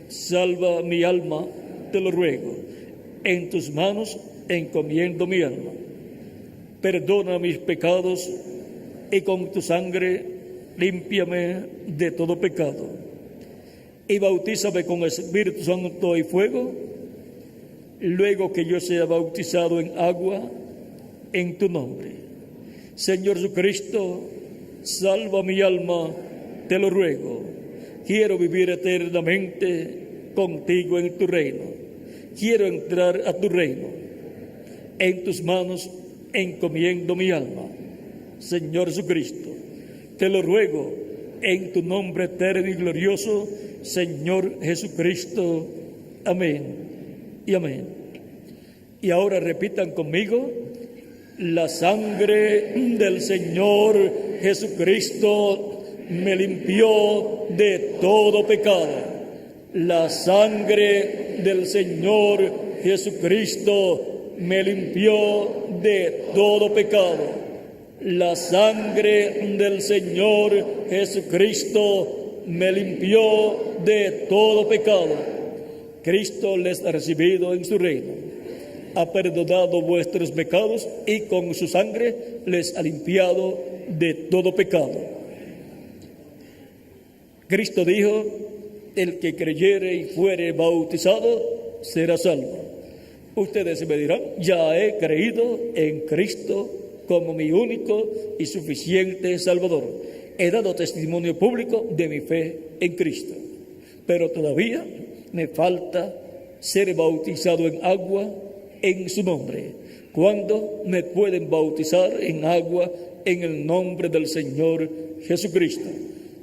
salva mi alma, te lo ruego. En tus manos encomiendo mi alma. Perdona mis pecados y con tu sangre límpiame de todo pecado. Y bautízame con Espíritu Santo y fuego, luego que yo sea bautizado en agua en tu nombre. Señor Jesucristo, salva mi alma, te lo ruego. Quiero vivir eternamente contigo en tu reino. Quiero entrar a tu reino. en tus manos encomiendo mi alma. Señor Jesucristo, te lo ruego en tu nombre eterno y glorioso, Señor Jesucristo. Amén y amén. Y ahora repitan conmigo: la sangre del Señor Jesucristo me limpió de todo pecado. La sangre del Señor Jesucristo me limpió de todo pecado. La sangre del Señor Jesucristo me limpió de todo pecado. Cristo les ha recibido en su reino, ha perdonado vuestros pecados y con su sangre les ha limpiado de todo pecado. Cristo dijo: el que creyere y fuere bautizado será salvo. Ustedes me dirán: ya he creído en Cristo como mi único y suficiente Salvador. He dado testimonio público de mi fe en Cristo, pero todavía me falta ser bautizado en agua en su nombre. ¿Cuándo me pueden bautizar en agua en el nombre del Señor Jesucristo?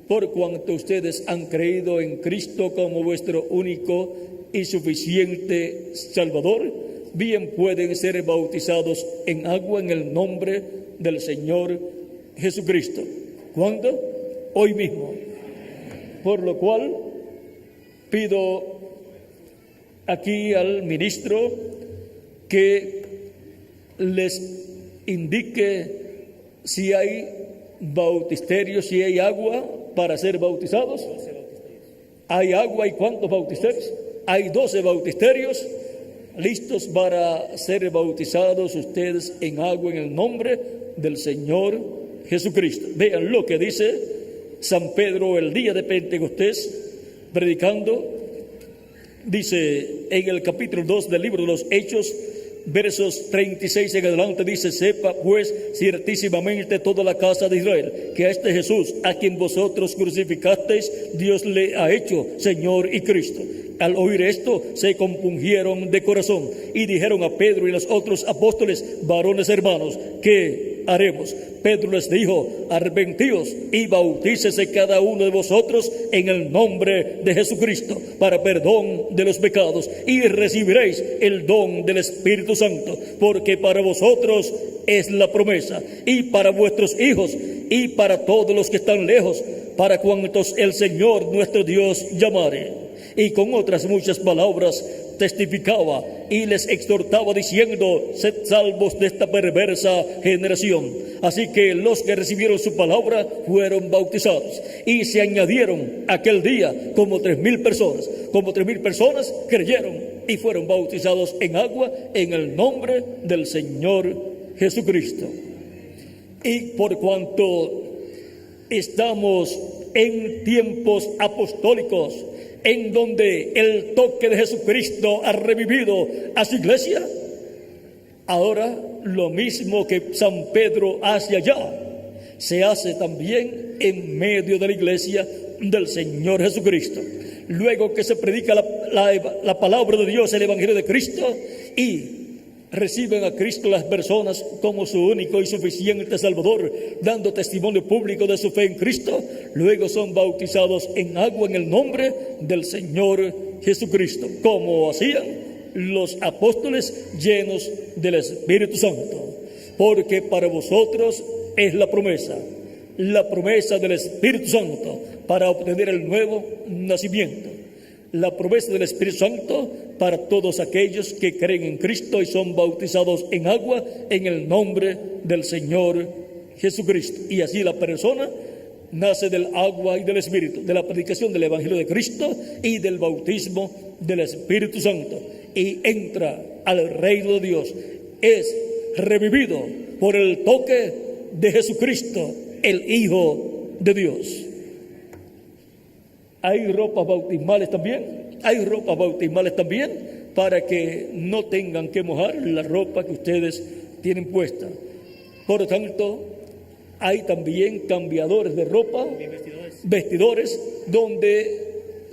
Por cuanto ustedes han creído en Cristo como vuestro único y suficiente Salvador, bien pueden ser bautizados en agua en el nombre del Señor Jesucristo. ¿Cuándo? Hoy mismo. Por lo cual pido aquí al ministro que les indique si hay bautisterios, si hay agua para ser bautizados. ¿Hay agua y cuántos bautisterios? Hay 12 bautisterios listos para ser bautizados ustedes en agua en el nombre del Señor Jesucristo. Vean lo que dice San Pedro el día de Pentecostés, predicando. Dice en el capítulo 2 del libro de los Hechos, versos 36 en adelante, dice: sepa pues ciertísimamente toda la casa de Israel que a este Jesús, a quien vosotros crucificasteis, Dios le ha hecho Señor y Cristo. Al oír esto, se compungieron de corazón y dijeron a Pedro y los otros apóstoles: varones hermanos, ¿qué haremos? Pedro les dijo: arrepentíos y bautícese cada uno de vosotros en el nombre de Jesucristo para perdón de los pecados, y recibiréis el don del Espíritu Santo, porque para vosotros es la promesa, y para vuestros hijos, y para todos los que están lejos, para cuantos el Señor nuestro Dios llamare. Y con otras muchas palabras testificaba y les exhortaba diciendo: sed salvos de esta perversa generación. Así que los que recibieron su palabra fueron bautizados, y se añadieron aquel día como 3,000 personas. Como 3,000 personas creyeron y fueron bautizados en agua en el nombre del Señor Jesucristo. Y por cuanto estamos en tiempos apostólicos, en donde el toque de Jesucristo ha revivido a su iglesia, ahora lo mismo que San Pedro hace allá, se hace también en medio de la iglesia del Señor Jesucristo. Luego que se predica la palabra de Dios, el Evangelio de Cristo, y reciben a Cristo las personas como su único y suficiente Salvador, dando testimonio público de su fe en Cristo, luego son bautizados en agua en el nombre del Señor Jesucristo, como hacían los apóstoles llenos del Espíritu Santo. Porque para vosotros es la promesa del Espíritu Santo para obtener el nuevo nacimiento. La promesa del Espíritu Santo para todos aquellos que creen en Cristo y son bautizados en agua en el nombre del Señor Jesucristo. Y así la persona nace del agua y del Espíritu, de la predicación del Evangelio de Cristo y del bautismo del Espíritu Santo, y entra al reino de Dios. Es revivido por el toque de Jesucristo, el Hijo de Dios. Hay ropas bautismales también, para que no tengan que mojar la ropa que ustedes tienen puesta. Por lo tanto, hay también cambiadores de ropa, vestidores, donde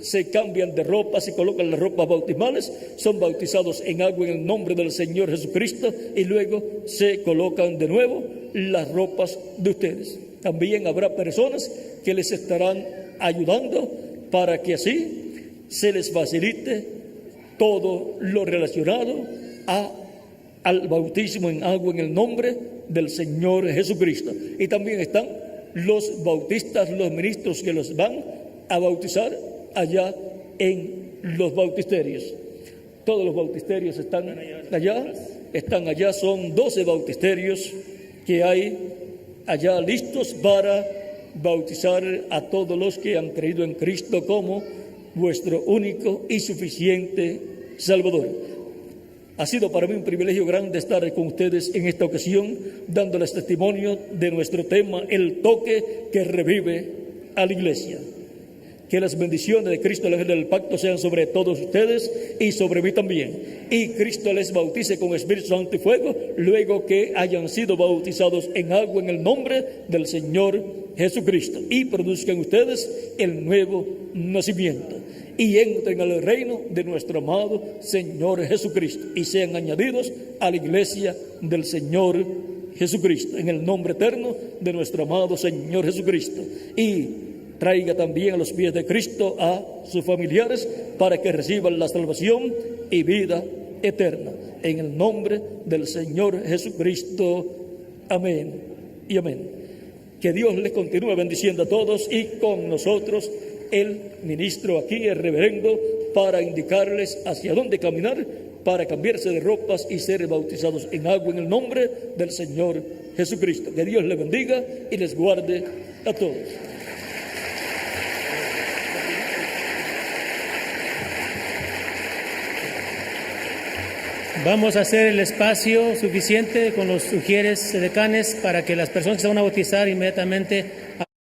se cambian de ropa, se colocan las ropas bautismales, son bautizados en agua en el nombre del Señor Jesucristo y luego se colocan de nuevo las ropas de ustedes. También habrá personas que les estarán ayudando para que así se les facilite todo lo relacionado al bautismo en agua en el nombre del Señor Jesucristo. Y también están los bautistas, los ministros que los van a bautizar allá en los bautisterios. Todos los bautisterios están allá, son 12 bautisterios que hay allá listos para bautizar a todos los que han creído en Cristo como vuestro único y suficiente Salvador. Ha sido para mí un privilegio grande estar con ustedes en esta ocasión, dándoles testimonio de nuestro tema, el toque que revive a la iglesia. Que las bendiciones de Cristo, el ángel del pacto, sean sobre todos ustedes y sobre mí también. Y Cristo les bautice con Espíritu Santo y fuego, luego que hayan sido bautizados en agua en el nombre del Señor Jesucristo. Y produzcan ustedes el nuevo nacimiento. Y entren al reino de nuestro amado Señor Jesucristo. Y sean añadidos a la iglesia del Señor Jesucristo. En el nombre eterno de nuestro amado Señor Jesucristo. Y traiga también a los pies de Cristo a sus familiares para que reciban la salvación y vida eterna. En el nombre del Señor Jesucristo. Amén y amén. Que Dios les continúe bendiciendo a todos y con nosotros el ministro aquí, el reverendo, para indicarles hacia dónde caminar para cambiarse de ropas y ser bautizados en agua en el nombre del Señor Jesucristo. Que Dios les bendiga y les guarde a todos. Vamos a hacer el espacio suficiente con los sugieres decanes para que las personas que se van a bautizar inmediatamente